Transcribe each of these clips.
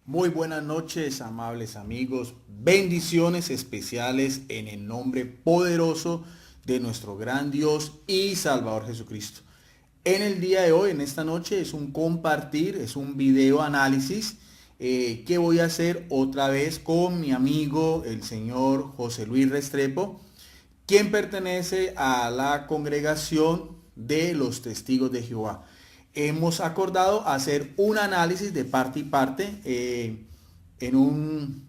Muy buenas noches, amables amigos. Bendiciones especiales en el nombre poderoso de nuestro gran Dios y Salvador Jesucristo. En el día de hoy, en esta noche, es un compartir, es un video análisis que voy a hacer otra vez con mi amigo, el señor José Luis Restrepo, quien pertenece a la congregación de los Testigos de Jehová. Hemos acordado hacer un análisis de parte y parte en un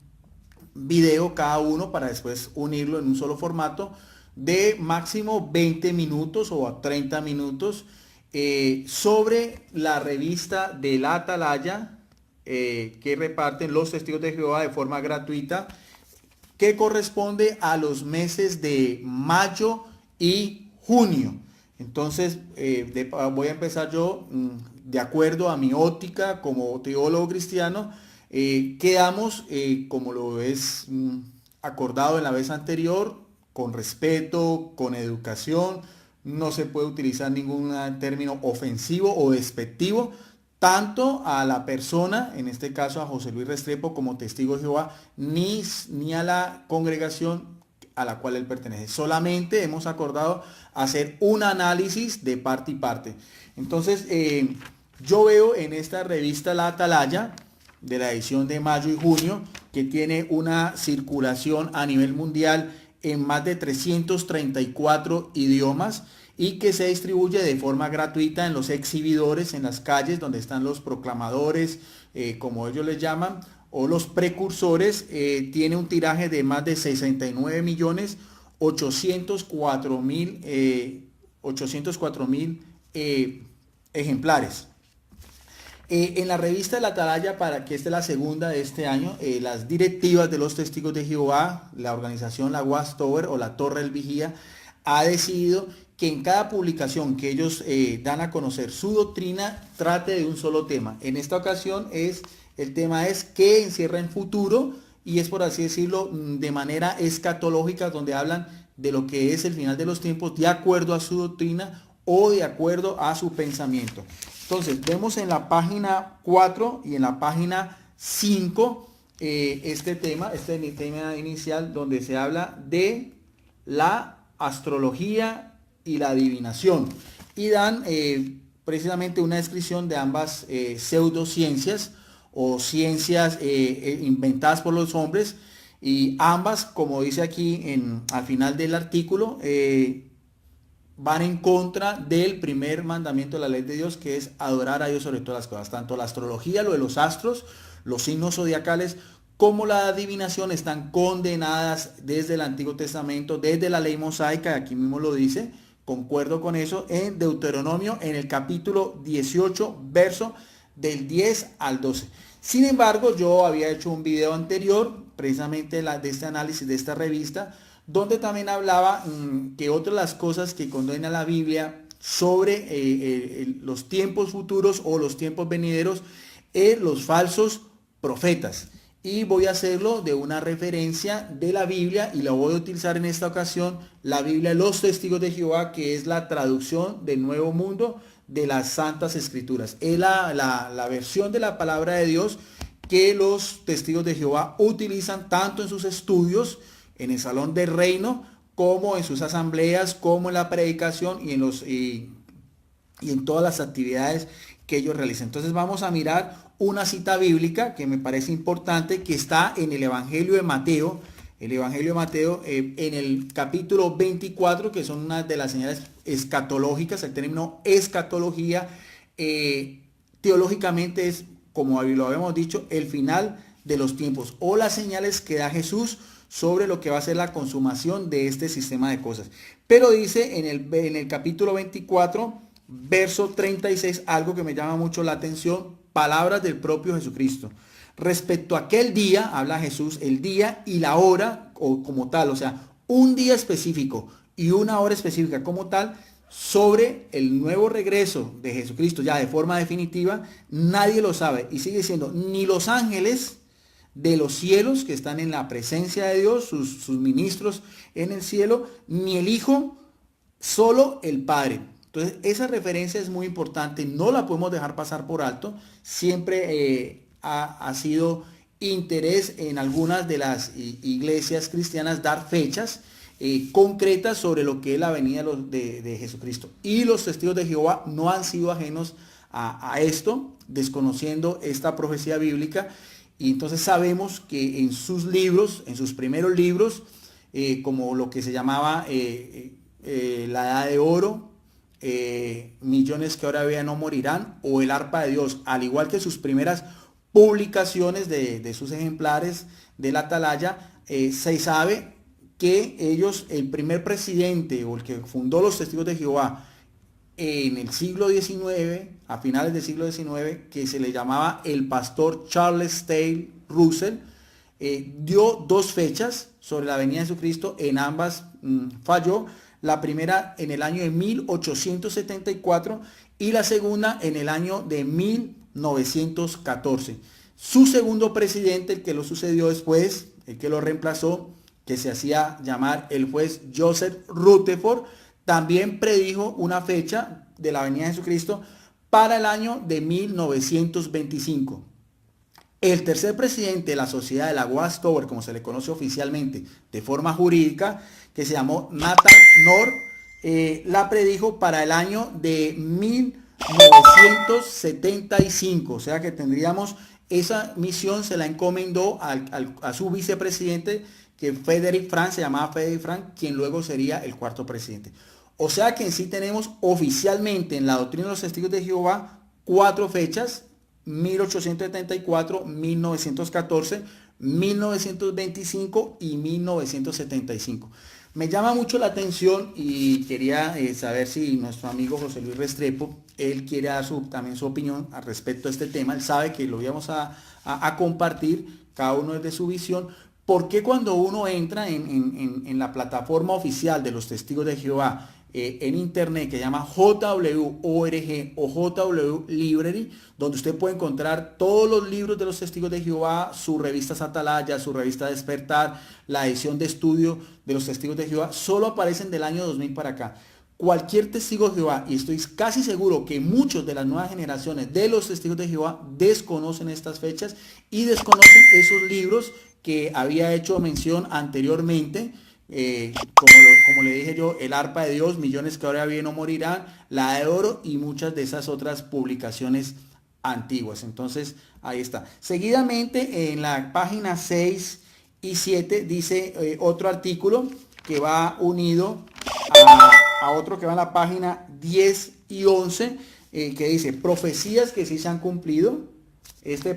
video cada uno para después unirlo en un solo formato de máximo 20 minutos o a 30 minutos sobre la revista de la Atalaya que reparten los Testigos de Jehová de forma gratuita, que corresponde a los meses de mayo y junio. Entonces, voy a empezar yo, de acuerdo a mi óptica como teólogo cristiano, quedamos, como lo es acordado en la vez anterior, con respeto, con educación. No se puede utilizar ningún término ofensivo o despectivo, tanto a la persona, en este caso a José Luis Restrepo como testigo de Jehová, ni a la congregación a la cual él pertenece. Solamente hemos acordado hacer un análisis de parte y parte. Entonces, yo veo en esta revista La Atalaya, de la edición de mayo y junio, que tiene una circulación a nivel mundial en más de 334 idiomas y que se distribuye de forma gratuita en los exhibidores, en las calles donde están los proclamadores, como ellos les llaman, o los precursores. Tiene un tiraje de más de 69 millones 804 mil ejemplares. En la revista de La Atalaya, para que esta es la segunda de este año, las directivas de los Testigos de Jehová, la organización la Watchtower o la Torre del Vigía, ha decidido que en cada publicación que ellos dan a conocer su doctrina trate de un solo tema. En esta ocasión el tema es qué encierra en futuro, y es, por así decirlo, de manera escatológica, donde hablan de lo que es el final de los tiempos de acuerdo a su doctrina o de acuerdo a su pensamiento. Entonces, vemos en la página 4 y en la página 5 este tema inicial, donde se habla de la astrología y la adivinación. Y dan precisamente una descripción de ambas pseudociencias o ciencias inventadas por los hombres. Y ambas, como dice aquí al final del artículo, van en contra del primer mandamiento de la ley de Dios, que es adorar a Dios sobre todas las cosas. Tanto la astrología, lo de los astros, los signos zodiacales, como la adivinación están condenadas desde el Antiguo Testamento, desde la ley mosaica, aquí mismo lo dice, concuerdo con eso, en Deuteronomio, en el capítulo 18, verso del 10 al 12. Sin embargo, yo había hecho un video anterior, precisamente de este análisis de esta revista, donde también hablaba que otra de las cosas que condena la Biblia sobre los tiempos futuros o los tiempos venideros es los falsos profetas. Y voy a hacerlo de una referencia de la Biblia, y la voy a utilizar en esta ocasión, la Biblia de los Testigos de Jehová, que es la traducción del Nuevo Mundo de las Santas Escrituras. Es la versión de la palabra de Dios que los Testigos de Jehová utilizan tanto en sus estudios, en el salón del reino, como en sus asambleas, como en la predicación y en todas las actividades que ellos realizan. Entonces vamos a mirar una cita bíblica que me parece importante, que está en el Evangelio de Mateo. El Evangelio de Mateo, en el capítulo 24, que son una de las señales escatológicas. El término escatología teológicamente es, como lo habíamos dicho, el final de los tiempos o las señales que da Jesús sobre lo que va a ser la consumación de este sistema de cosas. Pero dice en el capítulo 24, verso 36, algo que me llama mucho la atención, palabras del propio Jesucristo. Respecto a aquel día, habla Jesús, el día y la hora o como tal, o sea, un día específico y una hora específica como tal, sobre el nuevo regreso de Jesucristo ya de forma definitiva, nadie lo sabe. Y sigue diciendo, ni los ángeles de los cielos que están en la presencia de Dios, sus ministros en el cielo, ni el Hijo, solo el Padre. Entonces esa referencia es muy importante, no la podemos dejar pasar por alto. Siempre ha sido interés en algunas de las iglesias cristianas dar fechas concretas sobre lo que es la venida de Jesucristo. Y los testigos de Jehová no han sido ajenos a esto, desconociendo esta profecía bíblica. Y entonces sabemos que en sus libros, en sus primeros libros, como lo que se llamaba La Edad de Oro, Millones que ahora vean no morirán, o El Arpa de Dios, al igual que sus primeras publicaciones de sus ejemplares de la Atalaya, se sabe que ellos, el primer presidente o el que fundó los Testigos de Jehová en el siglo XIX, a finales del siglo XIX, que se le llamaba el pastor Charles Taylor Russell, dio dos fechas sobre la venida de Jesucristo. En ambas falló. La primera en el año de 1874 y la segunda en el año de 1914. Su segundo presidente, el que lo sucedió después, el que lo reemplazó, que se hacía llamar el juez Joseph Rutherford, también predijo una fecha de la venida de Jesucristo para el año de 1925. El tercer presidente de la sociedad de la Watchtower, como se le conoce oficialmente de forma jurídica, que se llamó Nathan North, la predijo para el año de 1975. O sea que tendríamos, esa misión se la encomendó a su vicepresidente, que Frederick Frank, se llamaba Frederick Frank, quien luego sería el cuarto presidente. O sea que en sí tenemos oficialmente en la doctrina de los testigos de Jehová 4 fechas: 1874, 1914, 1925 y 1975. Me llama mucho la atención y quería saber si nuestro amigo José Luis Restrepo, él quiere dar también su opinión al respecto a este tema. Él sabe que lo íbamos a compartir, cada uno desde su visión. ¿Por qué cuando uno entra en la plataforma oficial de los Testigos de Jehová en internet, que se llama JW.org o JW Library, donde usted puede encontrar todos los libros de los Testigos de Jehová, su revista Atalaya, su revista Despertar, la edición de estudio de los Testigos de Jehová, solo aparecen del año 2000 para acá? Cualquier testigo de Jehová, y estoy casi seguro que muchos de las nuevas generaciones de los Testigos de Jehová desconocen estas fechas y desconocen esos libros que había hecho mención anteriormente, como le dije yo, El Arpa de Dios, Millones que ahora viven no morirán, La de Oro y muchas de esas otras publicaciones antiguas. Entonces, ahí está. Seguidamente, en la página 6 y 7 dice otro artículo que va unido a otro que va en la página 10 y 11, que dice profecías que sí se han cumplido.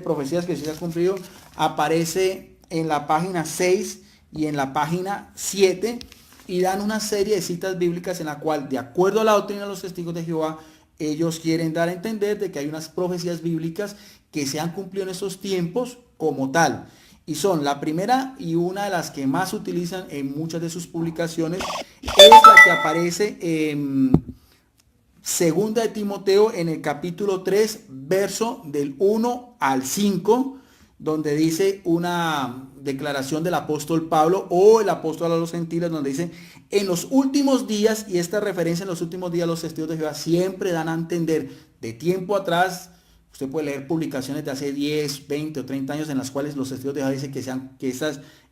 Profecías que sí se han cumplido aparece en la página 6 y en la página 7, y dan una serie de citas bíblicas en la cual, de acuerdo a la doctrina de los Testigos de Jehová, ellos quieren dar a entender de que hay unas profecías bíblicas que se han cumplido en estos tiempos como tal. Y son la primera y una de las que más utilizan en muchas de sus publicaciones, es la que aparece en Segunda de Timoteo en el capítulo 3, verso del 1 al 5, donde dice una declaración del apóstol Pablo, o el apóstol a los gentiles, donde dice: en los últimos días, y esta referencia en los últimos días, los testigos de Jehová siempre dan a entender de tiempo atrás. Usted puede leer publicaciones de hace 10, 20 o 30 años en las cuales los testigos de Jehová dicen que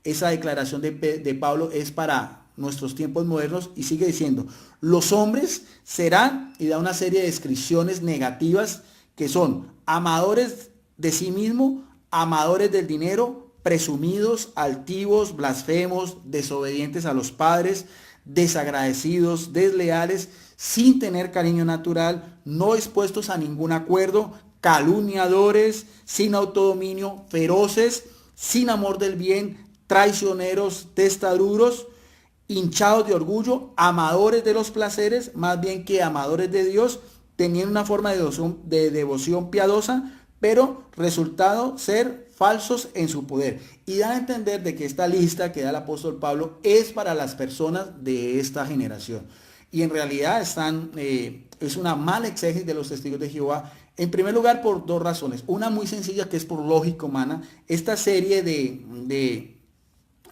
esa declaración de Pablo es para nuestros tiempos modernos, y sigue diciendo: los hombres serán, y da una serie de descripciones negativas que son amadores de sí mismo, amadores del dinero, presumidos, altivos, blasfemos, desobedientes a los padres, desagradecidos, desleales, sin tener cariño natural, no expuestos a ningún acuerdo, calumniadores, sin autodominio, feroces, sin amor del bien, traicioneros, testarudos, hinchados de orgullo, amadores de los placeres, más bien que amadores de Dios, teniendo una forma de devoción piadosa, pero resultado ser falsos en su poder. Y dan a entender de que esta lista que da el apóstol Pablo es para las personas de esta generación. Y en realidad es una mala exégesis de los testigos de Jehová. En primer lugar, por dos razones. Una muy sencilla, que es por lógica humana. Esta serie de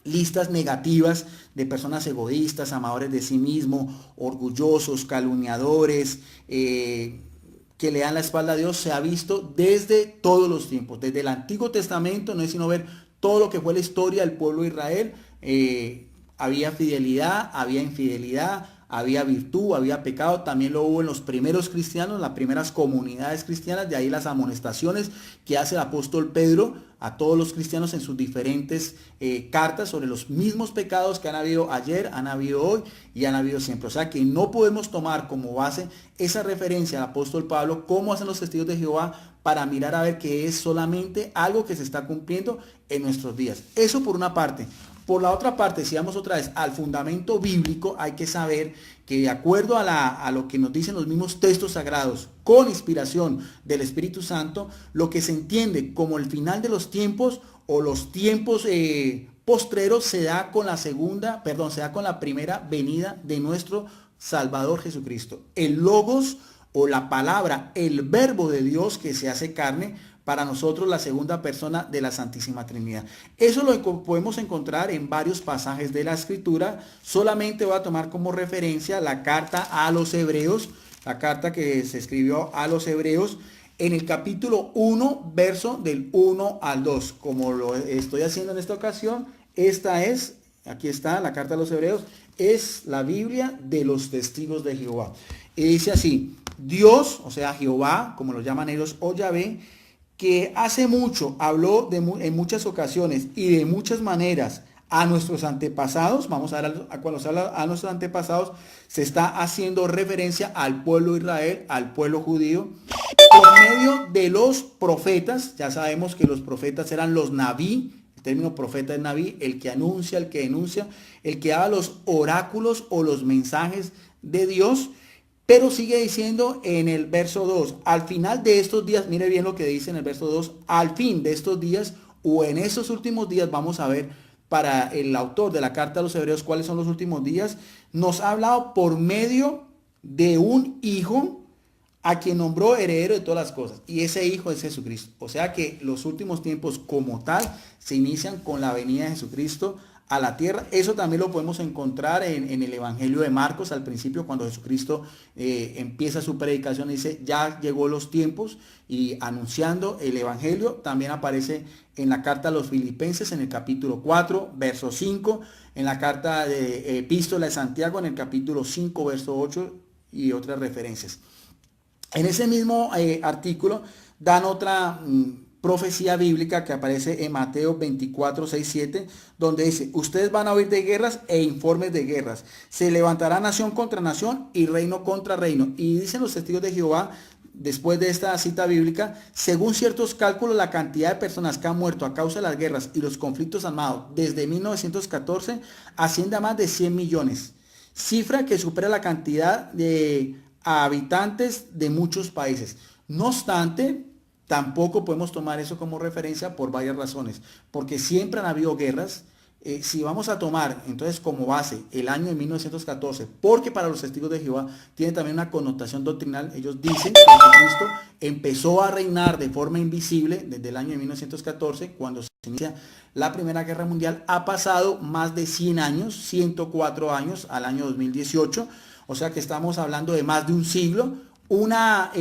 listas negativas de personas egoístas, amadores de sí mismo, orgullosos, calumniadores, que que le dan la espalda a Dios se ha visto desde todos los tiempos. Desde el Antiguo Testamento no es sino ver todo lo que fue la historia del pueblo de Israel. Había fidelidad, había infidelidad, había virtud, había pecado, también lo hubo en los primeros cristianos, las primeras comunidades cristianas, de ahí las amonestaciones que hace el apóstol Pedro a todos los cristianos en sus diferentes cartas sobre los mismos pecados que han habido ayer, han habido hoy y han habido siempre. O sea que no podemos tomar como base esa referencia al apóstol Pablo, cómo hacen los testigos de Jehová, para mirar a ver que es solamente algo que se está cumpliendo en nuestros días. Eso por una parte. Por la otra parte, si vamos otra vez al fundamento bíblico, hay que saber que de acuerdo a lo que nos dicen los mismos textos sagrados, con inspiración del Espíritu Santo, lo que se entiende como el final de los tiempos o los tiempos postreros se da con la primera venida de nuestro Salvador Jesucristo. El Logos o la palabra, el verbo de Dios que se hace carne, para nosotros la segunda persona de la Santísima Trinidad. Eso lo podemos encontrar en varios pasajes de la Escritura. Solamente voy a tomar como referencia la carta a los Hebreos, la carta que se escribió a los Hebreos en el capítulo 1, verso del 1 al 2. Como lo estoy haciendo en esta ocasión, aquí está la carta a los Hebreos, es la Biblia de los testigos de Jehová. Y dice así: Dios, o sea Jehová, como lo llaman ellos, o Yahvé, que hace mucho habló en muchas ocasiones y de muchas maneras a nuestros antepasados. Vamos a ver, cuando se habla a nuestros antepasados, se está haciendo referencia al pueblo de Israel, al pueblo judío, por medio de los profetas. Ya sabemos que los profetas eran los naví. El término profeta es naví, el que anuncia, el que denuncia, el que da los oráculos o los mensajes de Dios. Pero sigue diciendo en el verso 2, al final de estos días, mire bien lo que dice en el verso 2, al fin de estos días o en estos últimos días, vamos a ver para el autor de la carta a los Hebreos cuáles son los últimos días, nos ha hablado por medio de un hijo a quien nombró heredero de todas las cosas, y ese hijo es Jesucristo. O sea que los últimos tiempos como tal se inician con la venida de Jesucristo a la tierra. Eso también lo podemos encontrar en el Evangelio de Marcos, al principio, cuando Jesucristo empieza su predicación, dice, ya llegó los tiempos, y anunciando el Evangelio. También aparece en la carta a los Filipenses, en el capítulo 4, verso 5, en la carta de Epístola de Santiago, en el capítulo 5, verso 8, y otras referencias. En ese mismo artículo dan otra profecía bíblica que aparece en Mateo 24, 6, 7, donde dice, ustedes van a oír de guerras e informes de guerras. Se levantará nación contra nación y reino contra reino. Y dicen los testigos de Jehová, después de esta cita bíblica, según ciertos cálculos, la cantidad de personas que han muerto a causa de las guerras y los conflictos armados desde 1914 asciende a más de 100 millones. Cifra que supera la cantidad de habitantes de muchos países. No obstante, tampoco podemos tomar eso como referencia por varias razones, porque siempre han habido guerras. Si vamos a tomar entonces como base el año de 1914, porque para los testigos de Jehová tiene también una connotación doctrinal, ellos dicen que Jesucristo empezó a reinar de forma invisible desde el año de 1914, cuando se inicia la Primera Guerra Mundial. Ha pasado más de 100 años, 104 años al año 2018, o sea que estamos hablando de más de un siglo, una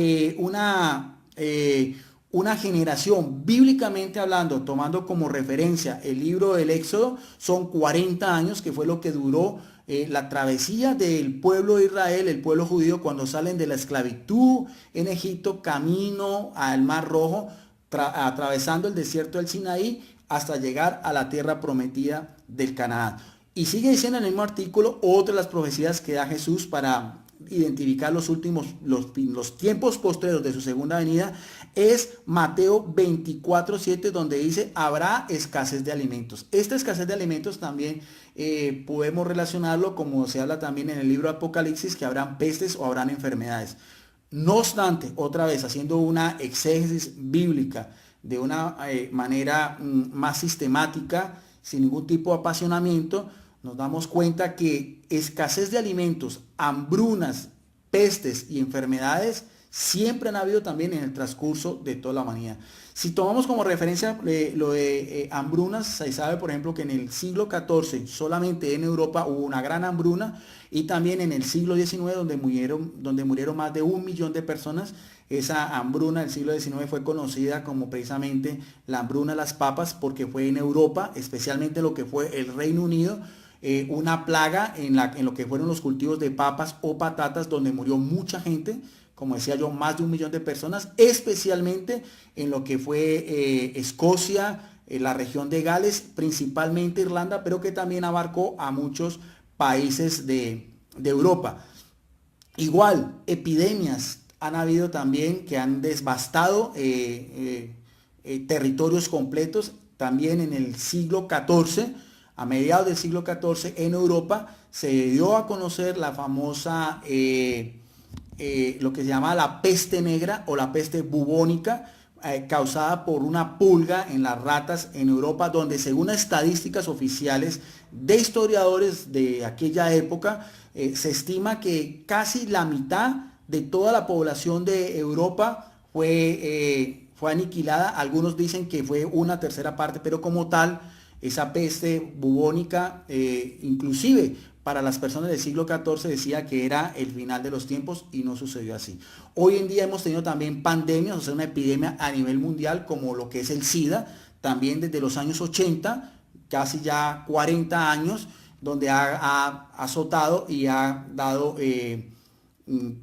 generación, bíblicamente hablando, tomando como referencia el libro del Éxodo, son 40 años, que fue lo que duró la travesía del pueblo de Israel, el pueblo judío, cuando salen de la esclavitud en Egipto, camino al Mar Rojo, atravesando el desierto del Sinaí, hasta llegar a la tierra prometida del Canaán. Y sigue diciendo en el mismo artículo, otra de las profecías que da Jesús para identificar los tiempos postreros de su segunda venida, es Mateo 24, 7, donde dice, habrá escasez de alimentos. Esta escasez de alimentos también podemos relacionarlo, como se habla también en el libro de Apocalipsis, que habrán pestes o habrán enfermedades. No obstante, otra vez, haciendo una exégesis bíblica de una manera más sistemática, sin ningún tipo de apasionamiento, nos damos cuenta que escasez de alimentos, hambrunas, pestes y enfermedades siempre han habido también en el transcurso de toda la humanidad. Si tomamos como referencia lo de hambrunas, se sabe por ejemplo que en el siglo XIV solamente en Europa hubo una gran hambruna, y también en el siglo XIX donde murieron más de 1 millón de personas. Esa hambruna del siglo XIX fue conocida como precisamente la hambruna de las papas, porque fue en Europa, especialmente lo que fue el Reino Unido, una plaga en lo que fueron los cultivos de papas o patatas, donde murió mucha gente, como decía yo, más de 1 millón de personas, especialmente en lo que fue Escocia, la región de Gales, principalmente Irlanda, pero que también abarcó a muchos países de Europa. Igual, epidemias han habido también que han devastado territorios completos, también en el siglo XIV. A mediados del siglo XIV en Europa se dio a conocer la famosa, lo que se llama la peste negra o la peste bubónica, causada por una pulga en las ratas en Europa, donde según estadísticas oficiales de historiadores de aquella época, se estima que casi la mitad de toda la población de Europa fue aniquilada. Algunos dicen que fue una tercera parte, pero como tal, esa peste bubónica, inclusive para las personas del siglo XIV, decía que era el final de los tiempos, y no sucedió así. Hoy en día hemos tenido también pandemias, o sea, una epidemia a nivel mundial, como lo que es el SIDA, también desde los años 80, casi ya 40 años, donde ha azotado y ha dado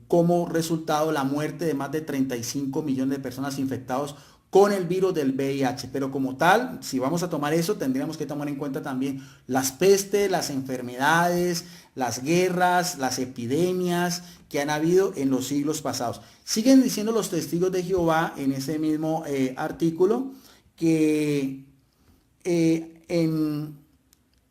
como resultado la muerte de más de 35 millones de personas infectados con el virus del VIH. Pero como tal, si vamos a tomar eso, tendríamos que tomar en cuenta también las pestes, las enfermedades, las guerras, las epidemias que han habido en los siglos pasados. Siguen diciendo los testigos de Jehová en ese mismo artículo que en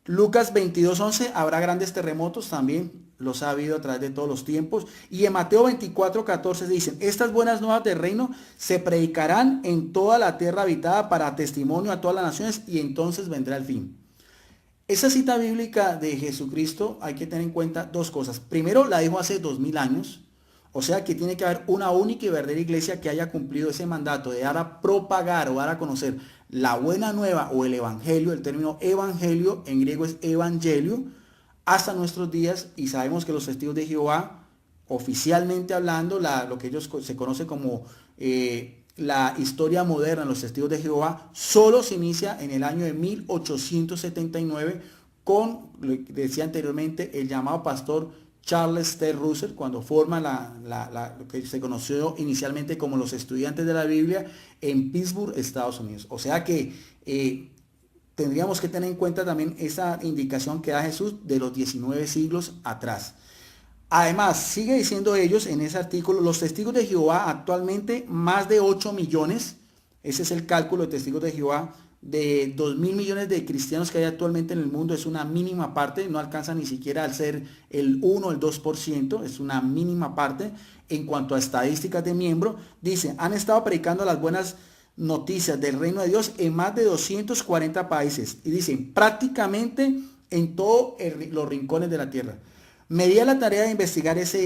Lucas 22:11 habrá grandes terremotos, también los ha habido a través de todos los tiempos. Y en Mateo 24:14 dicen, estas buenas nuevas del reino se predicarán en toda la tierra habitada para testimonio a todas las naciones, y entonces vendrá el fin. Esa cita bíblica de Jesucristo hay que tener en cuenta dos cosas. Primero, la dijo hace 2000 años. O sea que tiene que haber una única y verdadera iglesia que haya cumplido ese mandato de dar a propagar o dar a conocer la buena nueva o el evangelio. El término evangelio en griego es evangelio, hasta nuestros días. Y sabemos que los testigos de Jehová, oficialmente hablando, lo que ellos se conoce como la historia moderna, los testigos de Jehová, solo se inicia en el año de 1879 con, lo que decía anteriormente, el llamado pastor Charles T. Russell, cuando forma lo que se conoció inicialmente como los estudiantes de la Biblia en Pittsburgh, Estados Unidos. O sea que tendríamos que tener en cuenta también esa indicación que da Jesús de los 19 siglos atrás. Además, sigue diciendo ellos en ese artículo, los testigos de Jehová actualmente más de 8 millones, ese es el cálculo de testigos de Jehová, de 2.000 millones de cristianos que hay actualmente en el mundo, es una mínima parte, no alcanza ni siquiera al ser el 1 o el 2%, es una mínima parte en cuanto a estadísticas de miembros. Dice, han estado predicando las buenas noticias del reino de Dios en más de 240 países, y dicen, prácticamente en todos los rincones de la tierra. Me di a la tarea de investigar esa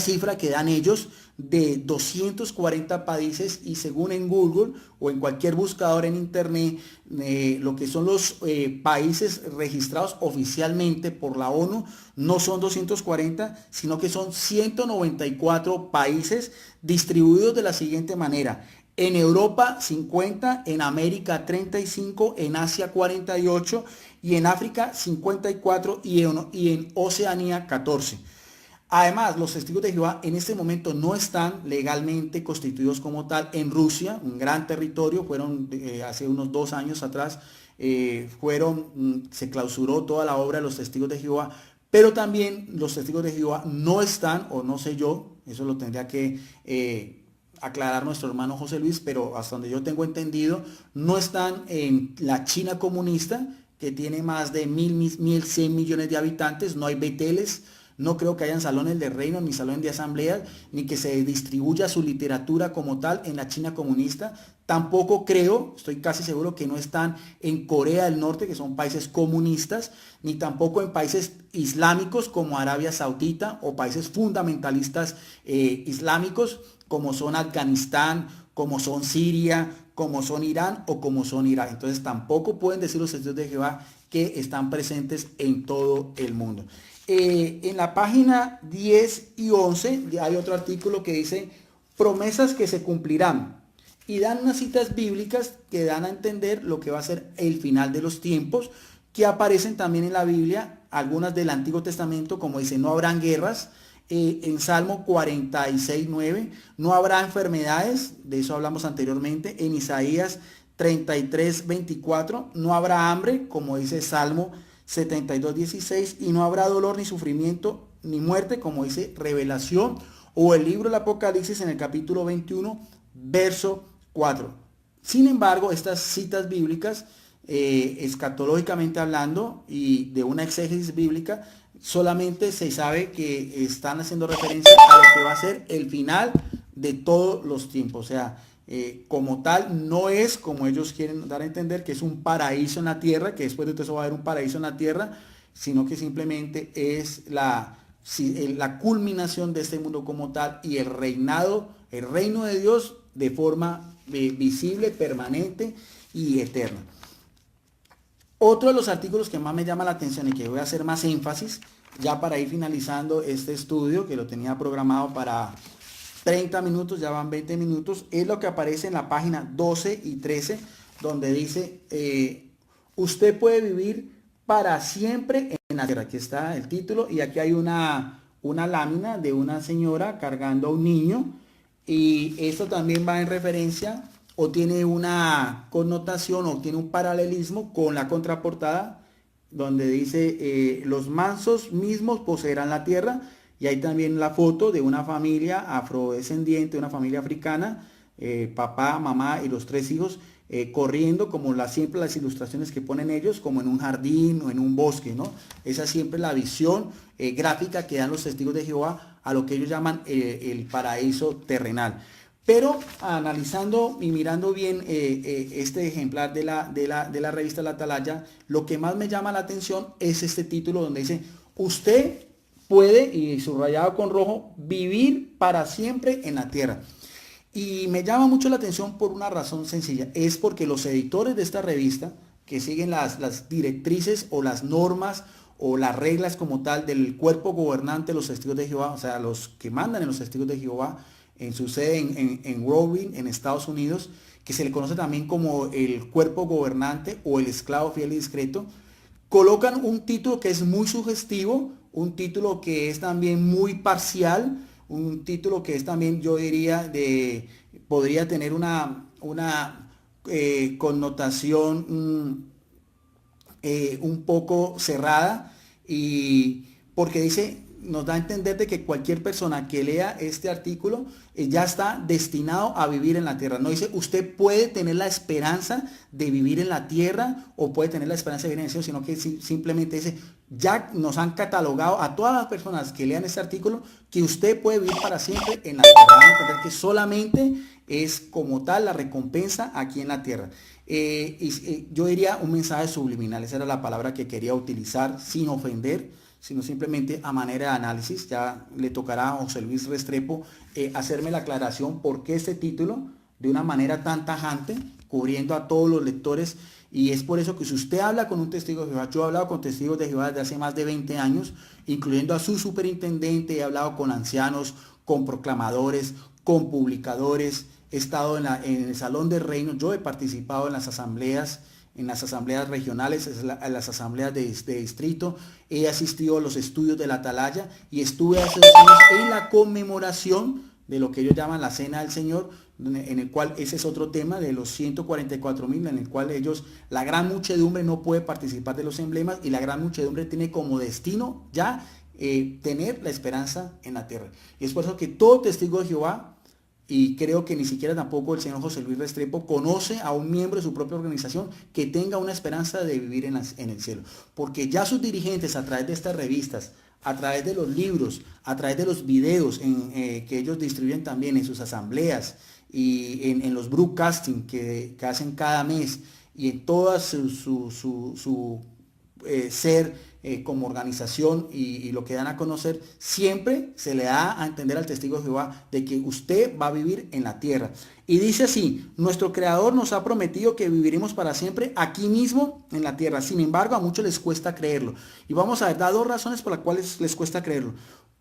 cifra que dan ellos de 240 países, y según en Google o en cualquier buscador en internet, lo que son los países registrados oficialmente por la ONU no son 240, sino que son 194 países distribuidos de la siguiente manera: en Europa 50, en América 35, en Asia 48, y en África 54, y en Oceanía 14. Además, los testigos de Jehová en este momento no están legalmente constituidos como tal en Rusia, un gran territorio. Fueron hace unos 2 años atrás, se clausuró toda la obra de los testigos de Jehová, pero también los testigos de Jehová no están, o no sé yo, eso lo tendría que aclarar nuestro hermano José Luis, pero hasta donde yo tengo entendido, no están en la China comunista, que tiene más de 1.100 millones de habitantes. No hay Beteles, No creo que hayan salones de reino, ni salones de asambleas, ni que se distribuya su literatura como tal en la China comunista. Tampoco creo, estoy casi seguro que no están en Corea del Norte, que son países comunistas, ni tampoco en países islámicos como Arabia Saudita o países fundamentalistas islámicos como son Afganistán, como son Siria, como son Irán o como son Irak. Entonces tampoco pueden decir los testigos de Jehová que están presentes en todo el mundo. En la página 10 y 11 hay otro artículo que dice promesas que se cumplirán y dan unas citas bíblicas que dan a entender lo que va a ser el final de los tiempos, que aparecen también en la Biblia, algunas del Antiguo Testamento, como dice, no habrán guerras. En Salmo 46:9, no habrá enfermedades, de eso hablamos anteriormente. En Isaías 33:24, no habrá hambre, como dice Salmo 72:16, y no habrá dolor ni sufrimiento ni muerte, como dice Revelación o el libro del Apocalipsis en el capítulo 21, verso 4. Sin embargo, estas citas bíblicas, escatológicamente hablando y de una exégesis bíblica, solamente se sabe que están haciendo referencia a lo que va a ser el final de todos los tiempos. O sea, como tal, no es como ellos quieren dar a entender que es un paraíso en la tierra, que después de todo eso va a haber un paraíso en la tierra, sino que simplemente es la culminación de este mundo como tal y el reinado, el reino de Dios de forma visible, permanente y eterna. Otro de los artículos que más me llama la atención y que voy a hacer más énfasis, ya para ir finalizando este estudio, que lo tenía programado para 30 minutos, ya van 20 minutos, es lo que aparece en la página 12 y 13, donde dice, usted puede vivir para siempre en la tierra. Aquí está el título y aquí hay una lámina de una señora cargando a un niño, y esto también va en referencia o tiene una connotación o tiene un paralelismo con la contraportada donde dice los mansos mismos poseerán la tierra, y hay también la foto de una familia afrodescendiente, una familia africana, papá, mamá y los 3 hijos corriendo, como siempre las ilustraciones que ponen ellos, como en un jardín o en un bosque, ¿no? Esa es siempre la visión gráfica que dan los testigos de Jehová a lo que ellos llaman el paraíso terrenal. Pero analizando y mirando bien este ejemplar de la revista La Atalaya, lo que más me llama la atención es este título donde dice, usted puede, y subrayado con rojo, vivir para siempre en la tierra. Y me llama mucho la atención por una razón sencilla, es porque los editores de esta revista, que siguen las directrices o las normas o las reglas como tal del cuerpo gobernante de los testigos de Jehová, o sea, los que mandan en los testigos de Jehová, en su sede en Rowing, en Estados Unidos, que se le conoce también como el cuerpo gobernante o el esclavo fiel y discreto, colocan un título que es muy sugestivo, un título que es también muy parcial, un título que es también, yo diría, podría tener una connotación un poco cerrada, y porque dice, nos da a entender de que cualquier persona que lea este artículo ya está destinado a vivir en la tierra. No dice usted puede tener la esperanza de vivir en la tierra o puede tener la esperanza de vivir en el cielo, sino que simplemente dice, ya nos han catalogado a todas las personas que lean este artículo que usted puede vivir para siempre en la tierra. Van a entender que solamente es como tal la recompensa aquí en la tierra. Yo diría un mensaje subliminal, esa era la palabra que quería utilizar sin ofender, sino simplemente a manera de análisis. Ya le tocará a José Luis Restrepo hacerme la aclaración por qué este título de una manera tan tajante, cubriendo a todos los lectores. Y es por eso que si usted habla con un testigo de Jehová, yo he hablado con testigos de Jehová desde hace más de 20 años, incluyendo a su superintendente, he hablado con ancianos, con proclamadores, con publicadores, he estado en el Salón del Reino, yo he participado en las asambleas regionales, en las asambleas de distrito, he asistido a los estudios de la Atalaya y estuve hace 2 años en la conmemoración de lo que ellos llaman la Cena del Señor, en el cual ese es otro tema de los 144,000, en el cual la gran muchedumbre no puede participar de los emblemas y la gran muchedumbre tiene como destino ya tener la esperanza en la tierra. Y es por eso que todo testigo de Jehová, y creo que ni siquiera tampoco el señor José Luis Restrepo conoce a un miembro de su propia organización que tenga una esperanza de vivir en el cielo. Porque ya sus dirigentes a través de estas revistas a través de los libros, a través de los videos que ellos distribuyen también en sus asambleas y en los broadcasting que hacen cada mes y en toda su ser como organización y lo que dan a conocer, siempre se le da a entender al testigo de Jehová de que usted va a vivir en la tierra. Y dice así: nuestro Creador nos ha prometido que viviremos para siempre aquí mismo en la tierra. Sin embargo, a muchos les cuesta creerlo. Y vamos a ver, dar dos razones por las cuales les cuesta creerlo.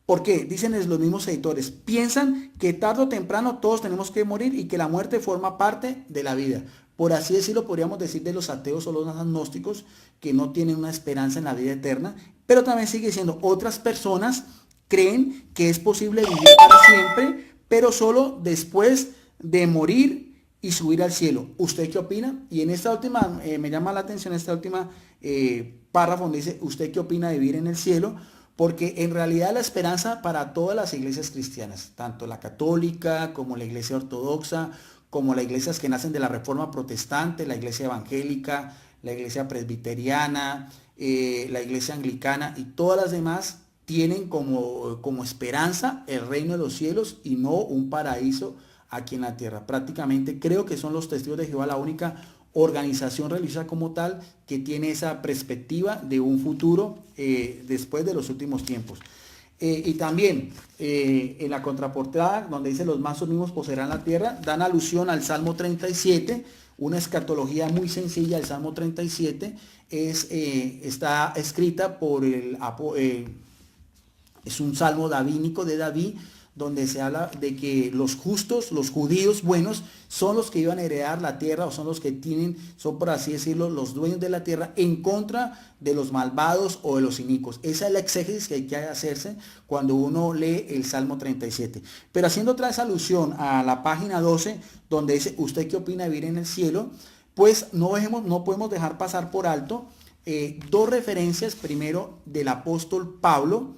¿Por qué? Dicen los mismos editores: piensan que tarde o temprano todos tenemos que morir y que la muerte forma parte de la vida. Por así decirlo, podríamos decir de los ateos o los agnósticos, que no tienen una esperanza en la vida eterna. Pero también sigue diciendo, otras personas creen que es posible vivir para siempre, pero solo después de morir y subir al cielo. ¿Usted qué opina? Y en esta última, me llama la atención esta última párrafo donde dice, ¿usted qué opina de vivir en el cielo? Porque en realidad la esperanza para todas las iglesias cristianas, tanto la católica como la iglesia ortodoxa, como las iglesias que nacen de la Reforma Protestante, la iglesia evangélica, la iglesia presbiteriana, la iglesia anglicana y todas las demás tienen como esperanza el reino de los cielos y no un paraíso aquí en la tierra. Prácticamente creo que son los testigos de Jehová la única organización religiosa como tal que tiene esa perspectiva de un futuro después de los últimos tiempos. Y también en la contraportada donde dice los mansos mismos poseerán la tierra, dan alusión al Salmo 37, una escatología muy sencilla. El Salmo 37 está escrita por es un salmo davínico de David, donde se habla de que los justos, los judíos buenos, son los que iban a heredar la tierra, o son los que son por así decirlo, los dueños de la tierra, en contra de los malvados o de los inicuos. Esa es la exégesis que hay que hacerse cuando uno lee el Salmo 37. Pero haciendo otra vez alusión a la página 12, donde dice, ¿usted qué opina de vivir en el cielo? Pues no podemos dejar pasar por alto dos referencias, primero del apóstol Pablo.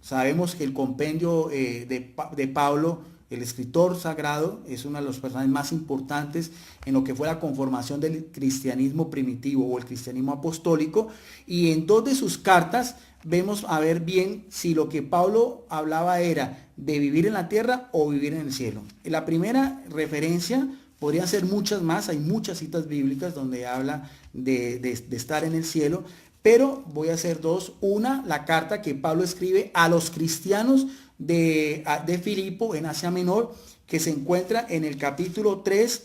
Sabemos que el compendio de Pablo, el escritor sagrado, es uno de los personajes más importantes en lo que fue la conformación del cristianismo primitivo o el cristianismo apostólico. Y en dos de sus cartas vemos a ver bien si lo que Pablo hablaba era de vivir en la tierra o vivir en el cielo. La primera referencia, podrían ser muchas más, hay muchas citas bíblicas donde habla de estar en el cielo. Pero voy a hacer dos. Una, la carta que Pablo escribe a los cristianos de Filipo en Asia Menor, que se encuentra en el capítulo 3,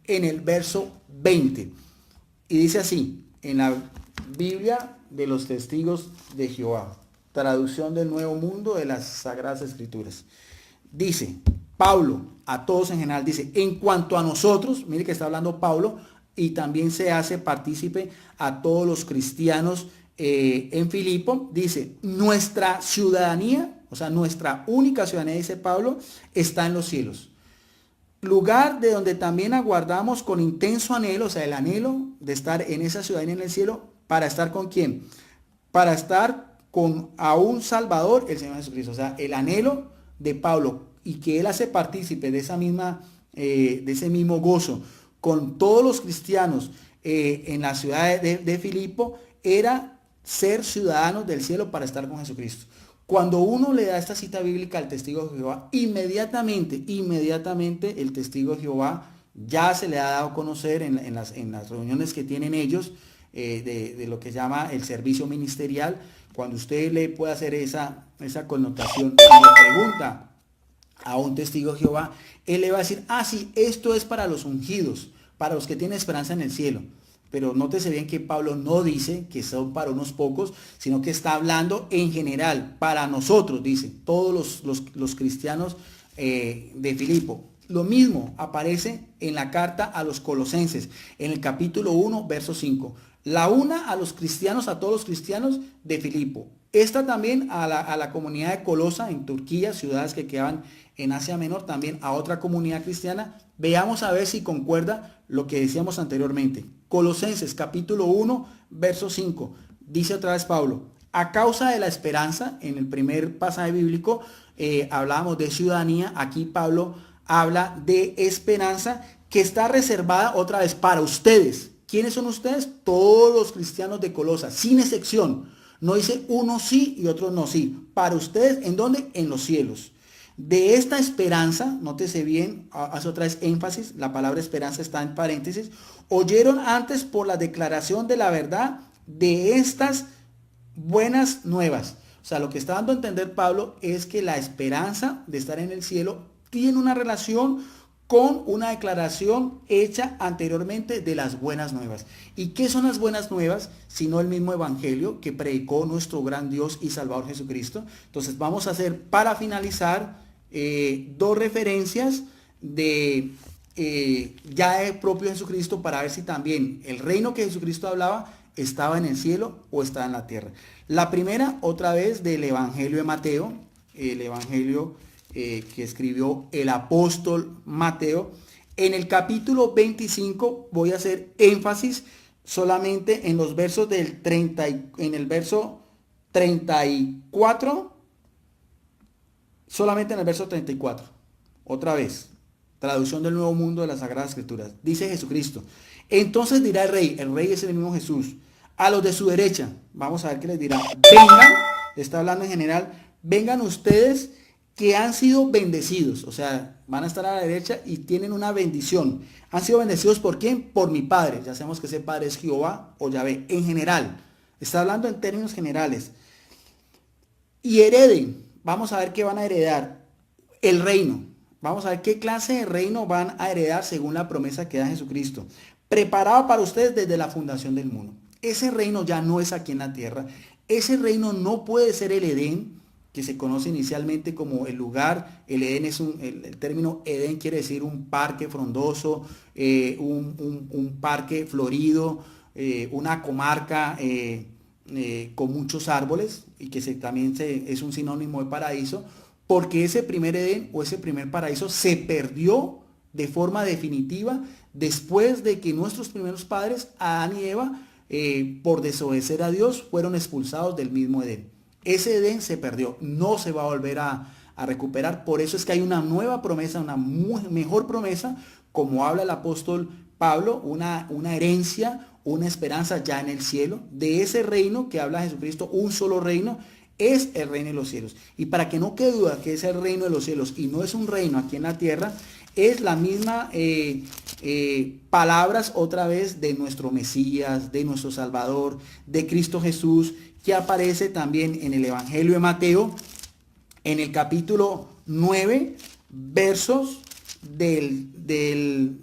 en el verso 20. Y dice así, en la Biblia de los Testigos de Jehová, traducción del Nuevo Mundo de las Sagradas Escrituras. Dice, Pablo, a todos en general, dice, en cuanto a nosotros, mire que está hablando Pablo, y también se hace partícipe a todos los cristianos en Filipo, dice, nuestra ciudadanía, o sea, nuestra única ciudadanía, dice Pablo, está en los cielos. Lugar de donde también aguardamos con intenso anhelo, o sea, el anhelo de estar en esa ciudadanía en el cielo, ¿para estar con quién? Para estar con a un Salvador, el Señor Jesucristo. O sea, el anhelo de Pablo y que él hace partícipe de de ese mismo gozo con todos los cristianos en la ciudad de Filipo, era ser ciudadanos del cielo para estar con Jesucristo. Cuando uno le da esta cita bíblica al testigo de Jehová, inmediatamente el testigo de Jehová ya se le ha dado a conocer en las reuniones que tienen ellos, de lo que llama el servicio ministerial. Cuando usted le puede hacer esa connotación y le pregunta a un testigo de Jehová, él le va a decir, sí, esto es para los ungidos, para los que tienen esperanza en el cielo. Pero nótese bien que Pablo no dice que son para unos pocos, sino que está hablando en general, para nosotros, dice, todos los cristianos de Filipo. Lo mismo aparece en la carta a los Colosenses, en el capítulo 1, verso 5. La una a los cristianos, a todos los cristianos de Filipo. Esta también a la comunidad de Colosa en Turquía, ciudades que quedaban en Asia Menor, también a otra comunidad cristiana. Veamos a ver si concuerda lo que decíamos anteriormente. Colosenses capítulo 1, verso 5. Dice otra vez Pablo, a causa de la esperanza, en el primer pasaje bíblico hablábamos de ciudadanía, aquí Pablo habla de esperanza que está reservada otra vez para ustedes. ¿Quiénes son ustedes? Todos los cristianos de Colosa, sin excepción. No dice unos sí y otros no sí. Para ustedes, ¿en dónde? En los cielos. De esta esperanza, nótese bien, hace otra vez énfasis, la palabra esperanza está en paréntesis, oyeron antes por la declaración de la verdad de estas buenas nuevas. O sea, lo que está dando a entender Pablo es que la esperanza de estar en el cielo tiene una relación con una declaración hecha anteriormente de las buenas nuevas. ¿Y qué son las buenas nuevas? Sino el mismo evangelio que predicó nuestro gran Dios y Salvador Jesucristo. Entonces vamos a hacer, para finalizar, dos referencias de ya el propio Jesucristo, para ver si también el reino que Jesucristo hablaba estaba en el cielo o estaba en la tierra. La primera, otra vez, del Evangelio de Mateo, el Evangelio que escribió el apóstol Mateo. En el capítulo 25 voy a hacer énfasis solamente en los versos del 30, en el verso 34, solamente en el verso 34. Otra vez, traducción del Nuevo Mundo de las Sagradas Escrituras. Dice Jesucristo: entonces dirá el rey es el mismo Jesús, a los de su derecha, vamos a ver qué les dirá: vengan, está hablando en general, vengan ustedes que han sido bendecidos, o sea, van a estar a la derecha y tienen una bendición. Han sido bendecidos ¿por quién? Por mi Padre. Ya sabemos que ese Padre es Jehová o Yahvé, en general. Está hablando en términos generales. Y hereden, vamos a ver qué van a heredar: el reino. Vamos a ver qué clase de reino van a heredar según la promesa que da Jesucristo. Preparado para ustedes desde la fundación del mundo. Ese reino ya no es aquí en la tierra. Ese reino no puede ser el Edén, que se conoce inicialmente como el lugar. El Edén es el término Edén quiere decir un parque frondoso, un parque florido, una comarca con muchos árboles, y que también es un sinónimo de paraíso, porque ese primer Edén o ese primer paraíso se perdió de forma definitiva después de que nuestros primeros padres, Adán y Eva, por desobedecer a Dios, fueron expulsados del mismo Edén. Ese Edén se perdió, no se va a volver a recuperar. Por eso es que hay una nueva promesa, una mejor promesa, como habla el apóstol Pablo, una herencia, una esperanza ya en el cielo, de ese reino que habla Jesucristo, un solo reino, es el reino de los cielos. Y para que no quede duda que es el reino de los cielos y no es un reino aquí en la tierra, es la misma palabras otra vez de nuestro Mesías, de nuestro Salvador, de Cristo Jesús, que aparece también en el Evangelio de Mateo, en el capítulo 9, versos del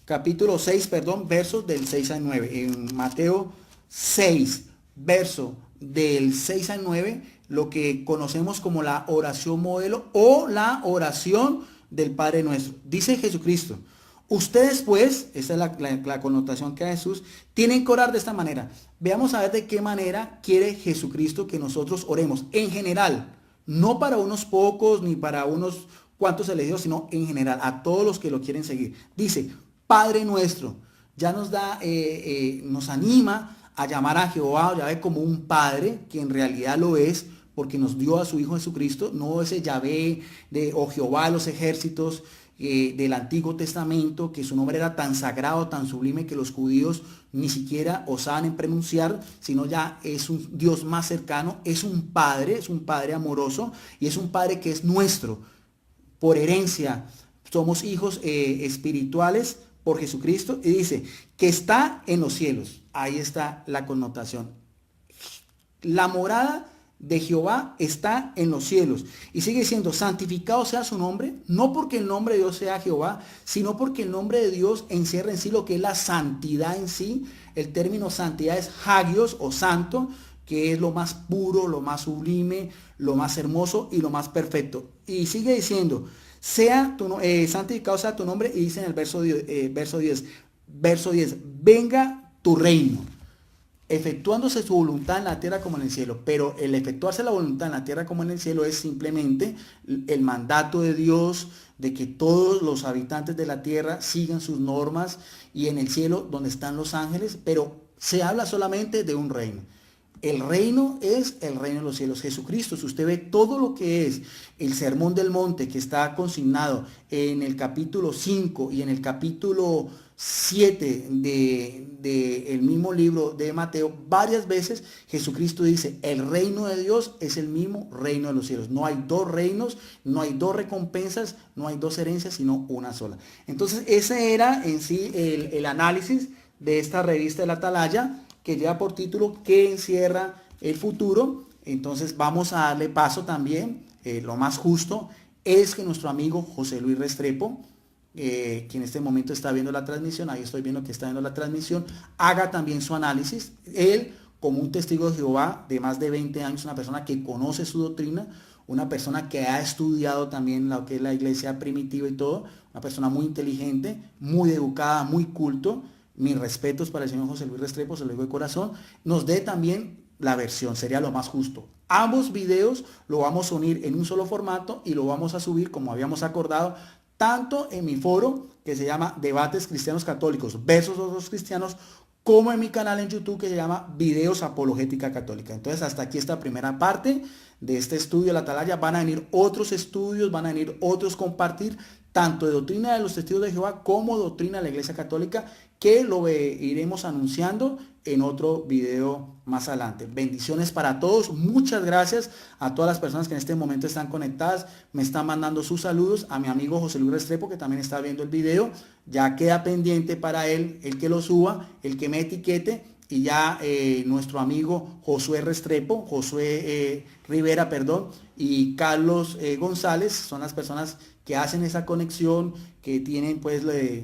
capítulo 6, perdón, versos del 6 al 9. En Mateo 6, verso del 6 al 9, lo que conocemos como la oración modelo o la oración del Padre Nuestro. Dice Jesucristo: ustedes pues, esa es la connotación que da Jesús, tienen que orar de esta manera. Veamos a ver de qué manera quiere Jesucristo que nosotros oremos. En general, no para unos pocos ni para unos cuantos elegidos, sino en general, a todos los que lo quieren seguir. Dice: Padre Nuestro. Ya nos da, nos anima a llamar a Jehová o Yahvé como un Padre, que en realidad lo es, porque nos dio a su Hijo Jesucristo, no ese Yahvé o Jehová de los ejércitos del Antiguo Testamento, que su nombre era tan sagrado, tan sublime, que los judíos ni siquiera osaban en pronunciar, sino ya es un Dios más cercano, es un Padre amoroso, y es un Padre que es nuestro, por herencia. Somos hijos espirituales por Jesucristo, y dice que está en los cielos. Ahí está la connotación. La morada de Jehová está en los cielos. Y sigue diciendo: santificado sea su nombre, no porque el nombre de Dios sea Jehová, sino porque el nombre de Dios encierra en sí lo que es la santidad en sí. El término santidad es hagios o santo, que es lo más puro, lo más sublime, lo más hermoso y lo más perfecto. Y sigue diciendo: santificado sea tu nombre, y dice en el verso 10, venga tu reino, efectuándose su voluntad en la tierra como en el cielo. Pero el efectuarse la voluntad en la tierra como en el cielo es simplemente el mandato de Dios de que todos los habitantes de la tierra sigan sus normas, y en el cielo donde están los ángeles, pero se habla solamente de un reino. El reino es el reino de los cielos. Jesucristo, si usted ve todo lo que es el Sermón del Monte que está consignado en el capítulo 5 y en el capítulo 7 del mismo libro de Mateo, varias veces Jesucristo dice, el reino de Dios es el mismo reino de los cielos. No hay dos reinos, no hay dos recompensas, no hay dos herencias, sino una sola. Entonces ese era en sí el análisis de esta revista de la Atalaya, que lleva por título ¿Qué encierra el futuro? Entonces vamos a darle paso también, lo más justo es que nuestro amigo José Luis Restrepo, que en este momento está viendo la transmisión, ahí estoy viendo que está viendo la transmisión, haga también su análisis. Él, como un testigo de Jehová de más de 20 años, una persona que conoce su doctrina, una persona que ha estudiado también lo que es la iglesia primitiva y todo, una persona muy inteligente, muy educada, muy culto. Mis respetos para el señor José Luis Restrepo, se lo digo de corazón, nos dé también la versión, sería lo más justo. Ambos videos lo vamos a unir en un solo formato y lo vamos a subir, como habíamos acordado, tanto en mi foro, que se llama Debates Cristianos Católicos versus otros cristianos, como en mi canal en YouTube, que se llama Videos Apologética Católica. Entonces, hasta aquí esta primera parte de este estudio de la Atalaya. Van a venir otros estudios, van a venir otros compartir, tanto de doctrina de los testigos de Jehová como doctrina de la Iglesia Católica, que lo iremos anunciando en otro video más adelante. Bendiciones para todos. Muchas gracias a todas las personas que en este momento están conectadas. Me están mandando sus saludos. A mi amigo José Luis Restrepo, que también está viendo el video. Ya queda pendiente para él el que lo suba, el que me etiquete. Y ya nuestro amigo Josué Restrepo, Josué Rivera, perdón, y Carlos González son las personas que hacen esa conexión, que tienen, pues,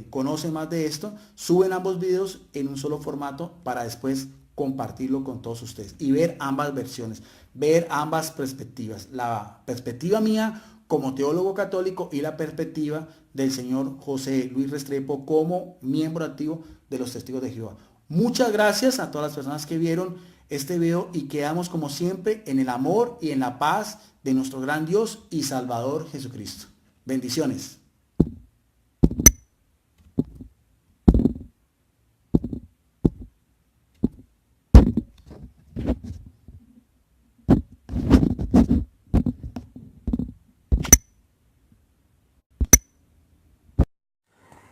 conocen más de esto, suben ambos videos en un solo formato para después compartirlo con todos ustedes y ver ambas versiones, ver ambas perspectivas, la perspectiva mía como teólogo católico y la perspectiva del señor José Luis Restrepo como miembro activo de los Testigos de Jehová. Muchas gracias a todas las personas que vieron este video y quedamos como siempre en el amor y en la paz de nuestro gran Dios y Salvador Jesucristo. Bendiciones.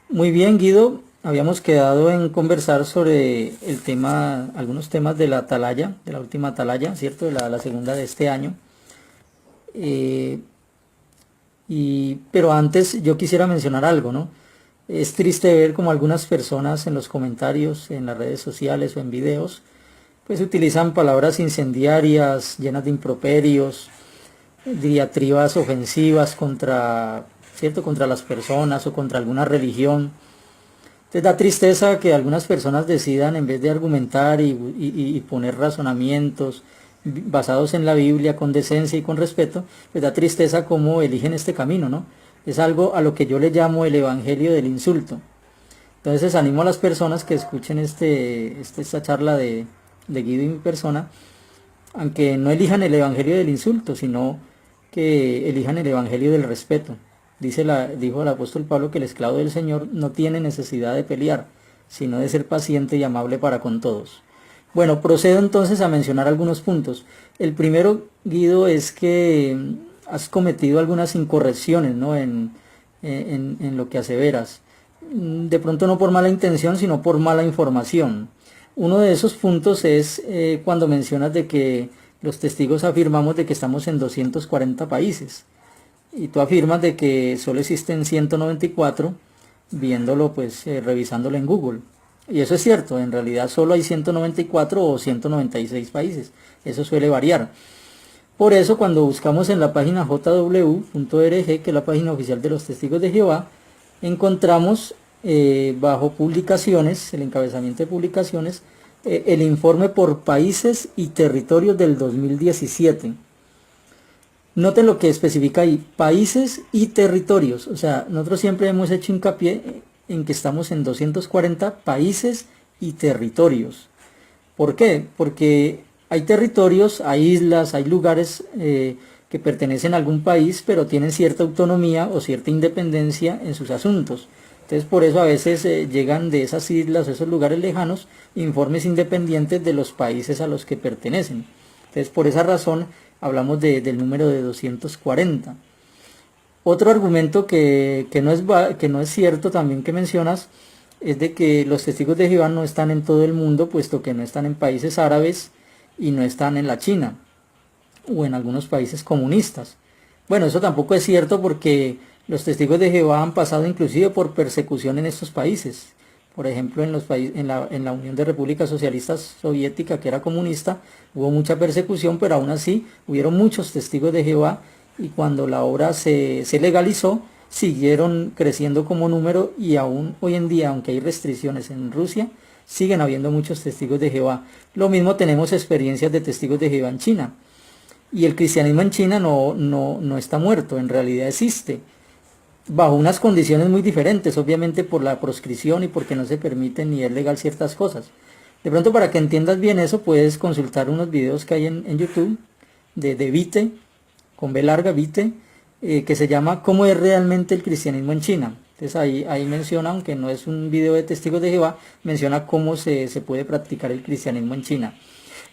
Muy bien, Guido, habíamos quedado en conversar sobre el tema, algunos temas de la atalaya, de la última atalaya, ¿cierto? De la segunda de este año. Pero antes yo quisiera mencionar algo, ¿no? Es triste ver como algunas personas en los comentarios, en las redes sociales o en videos, pues utilizan palabras incendiarias, llenas de improperios, diatribas ofensivas contra, ¿cierto? Contra las personas o contra alguna religión. Entonces da tristeza que algunas personas decidan, en vez de argumentar y poner razonamientos basados en la Biblia con decencia y con respeto, pues da tristeza cómo eligen este camino, ¿no? Es algo a lo que yo le llamo el evangelio del insulto. Entonces animo a las personas que escuchen esta charla de Guido y mi persona, aunque no elijan el evangelio del insulto, sino que elijan el evangelio del respeto. Dijo el apóstol Pablo que el esclavo del Señor no tiene necesidad de pelear, sino de ser paciente y amable para con todos. Bueno, procedo entonces a mencionar algunos puntos. El primero, Guido, es que has cometido algunas incorrecciones, ¿no? en lo que aseveras. De pronto no por mala intención, sino por mala información. Uno de esos puntos es cuando mencionas de que los testigos afirmamos de que estamos en 240 países. Y tú afirmas de que solo existen 194, viéndolo, pues, revisándolo en Google. Y eso es cierto, en realidad solo hay 194 o 196 países. Eso suele variar. Por eso, cuando buscamos en la página jw.org, que es la página oficial de los Testigos de Jehová, encontramos bajo publicaciones, el encabezamiento de publicaciones, el informe por países y territorios del 2017. Noten lo que especifica ahí, países y territorios. O sea, nosotros siempre hemos hecho hincapié en que estamos en 240 países y territorios. ¿Por qué? Porque hay territorios, hay islas, hay lugares que pertenecen a algún país, pero tienen cierta autonomía o cierta independencia en sus asuntos. Entonces por eso a veces llegan de esas islas o esos lugares lejanos informes independientes de los países a los que pertenecen. Entonces por esa razón hablamos del número de 240. Otro argumento que no es cierto también que mencionas es de que los testigos de Jehová no están en todo el mundo, puesto que no están en países árabes y no están en la China o en algunos países comunistas. Bueno, eso tampoco es cierto porque los testigos de Jehová han pasado inclusive por persecución en estos países. Por ejemplo, en la Unión de Repúblicas Socialistas Soviética, que era comunista, hubo mucha persecución, pero aún así hubieron muchos testigos de Jehová y cuando la obra se legalizó, siguieron creciendo como número y aún hoy en día, aunque hay restricciones en Rusia, siguen habiendo muchos testigos de Jehová. Lo mismo tenemos experiencias de testigos de Jehová en China. Y el cristianismo en China no está muerto, en realidad existe, bajo unas condiciones muy diferentes, obviamente por la proscripción y porque no se permite ni es legal ciertas cosas. De pronto, para que entiendas bien eso, puedes consultar unos videos que hay en YouTube de Vite, con B larga, Vite, que se llama ¿Cómo es realmente el cristianismo en China? Entonces ahí menciona, aunque no es un video de testigos de Jehová, menciona cómo se puede practicar el cristianismo en China.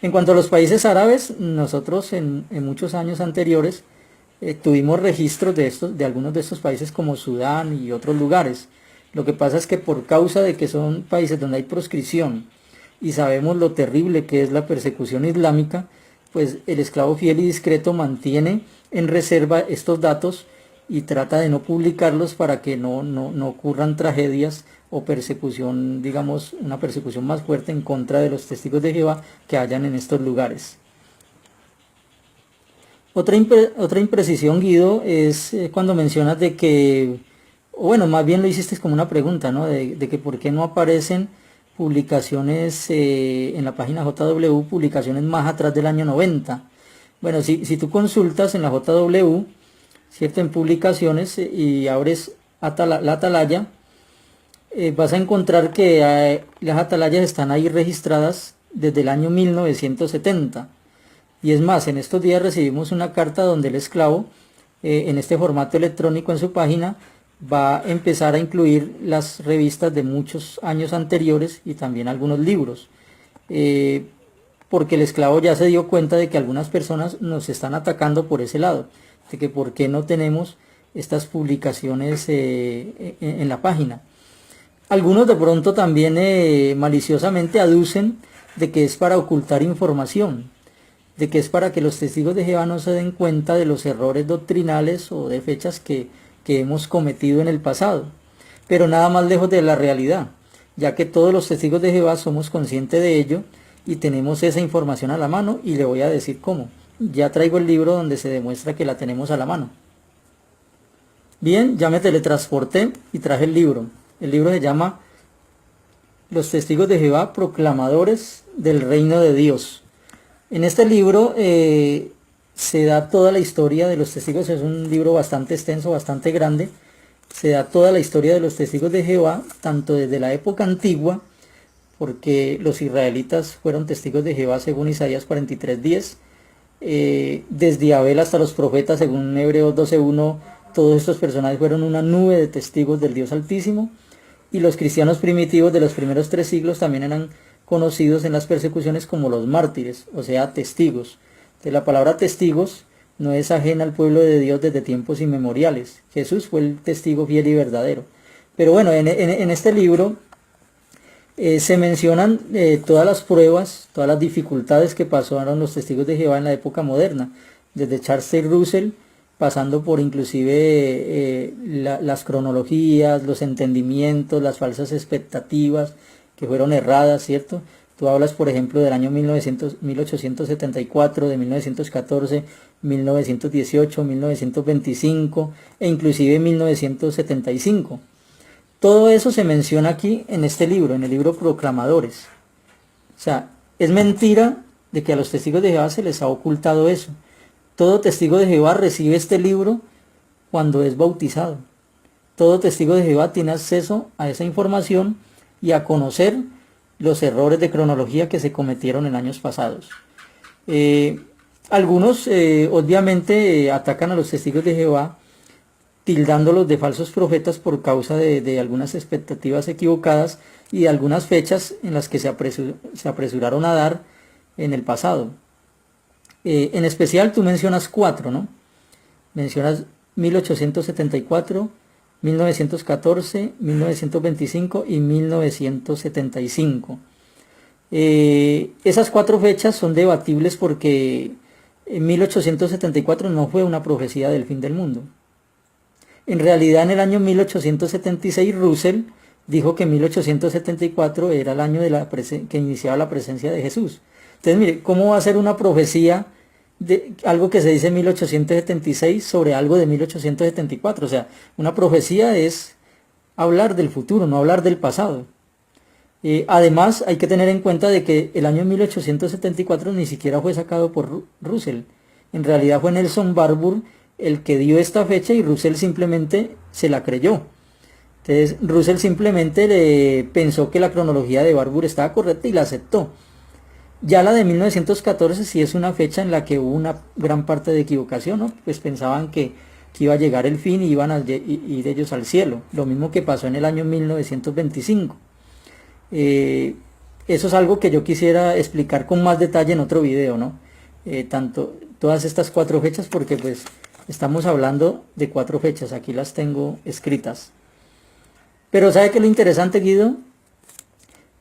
En cuanto a los países árabes, nosotros en muchos años anteriores tuvimos registros de algunos de estos países como Sudán y otros lugares. Lo que pasa es que por causa de que son países donde hay proscripción y sabemos lo terrible que es la persecución islámica, pues el esclavo fiel y discreto mantiene en reserva estos datos y trata de no publicarlos para que no ocurran tragedias o persecución, digamos, una persecución más fuerte en contra de los testigos de Jehová que hayan en estos lugares. Otra imprecisión, Guido, es cuando mencionas de que, o bueno, más bien lo hiciste como una pregunta, ¿no? De que por qué no aparecen publicaciones en la página JW, publicaciones más atrás del año 90. Bueno, si tú consultas en la JW, ¿cierto? En publicaciones y abres la atalaya, vas a encontrar que las atalayas están ahí registradas desde el año 1970. Y es más, en estos días recibimos una carta donde el esclavo, en este formato electrónico en su página, va a empezar a incluir las revistas de muchos años anteriores y también algunos libros. Porque el esclavo ya se dio cuenta de que algunas personas nos están atacando por ese lado, de que por qué no tenemos estas publicaciones en la página. Algunos de pronto también maliciosamente aducen de que es para ocultar información, de que es para que los testigos de Jehová no se den cuenta de los errores doctrinales o de fechas que hemos cometido en el pasado, pero nada más lejos de la realidad, ya que todos los testigos de Jehová somos conscientes de ello y tenemos esa información a la mano y le voy a decir cómo. Ya traigo el libro donde se demuestra que la tenemos a la mano. Bien, ya me teletransporté y traje el libro. El libro se llama Los testigos de Jehová, proclamadores del reino de Dios. En este libro se da toda la historia de los testigos, es un libro bastante extenso, bastante grande. Se da toda la historia de los testigos de Jehová, tanto desde la época antigua, porque los israelitas fueron testigos de Jehová según Isaías 43:10, desde Abel hasta los profetas según Hebreos 12:1, todos estos personajes fueron una nube de testigos del Dios Altísimo, y los cristianos primitivos de los primeros 3 siglos también eran conocidos en las persecuciones como los mártires, o sea, testigos. De la palabra testigos no es ajena al pueblo de Dios desde tiempos inmemoriales. Jesús fue el testigo fiel y verdadero. Pero bueno, en este libro se mencionan todas las pruebas, todas las dificultades que pasaron los testigos de Jehová en la época moderna, desde Charles Taze Russell, pasando por inclusive las cronologías, los entendimientos, las falsas expectativas que fueron erradas, ¿cierto? Tú hablas, por ejemplo, del año 1874, de 1914, 1918, 1925 e inclusive 1975. Todo eso se menciona aquí en este libro, en el libro Proclamadores. O sea, es mentira de que a los testigos de Jehová se les ha ocultado eso. Todo testigo de Jehová recibe este libro cuando es bautizado. Todo testigo de Jehová tiene acceso a esa información y a conocer los errores de cronología que se cometieron en años pasados. Algunos obviamente atacan a los testigos de Jehová tildándolos de falsos profetas por causa de algunas expectativas equivocadas y de algunas fechas en las que se apresuraron a dar en el pasado. En especial tú mencionas 4, ¿no? Mencionas 1874, 1914, 1925 y 1975. Esas 4 fechas son debatibles porque en 1874 no fue una profecía del fin del mundo. En realidad, en el año 1876 Russell dijo que 1874 era el año que iniciaba la presencia de Jesús. Entonces, mire, ¿cómo va a ser una profecía de algo que se dice en 1876 sobre algo de 1874? O sea, una profecía es hablar del futuro, no hablar del pasado. Además, hay que tener en cuenta de que el año 1874 ni siquiera fue sacado por Russell. En realidad fue Nelson Barbour el que dio esta fecha y Russell simplemente se la creyó. Entonces, Russell simplemente pensó que la cronología de Barbour estaba correcta y la aceptó. Ya la de 1914 sí es una fecha en la que hubo una gran parte de equivocación, ¿no? Pues pensaban que iba a llegar el fin y iban a ir ellos al cielo. Lo mismo que pasó en el año 1925. Eso es algo que yo quisiera explicar con más detalle en otro video, ¿no? Todas estas 4 fechas, porque pues estamos hablando de 4 fechas, aquí las tengo escritas. Pero ¿sabe qué es lo interesante, Guido?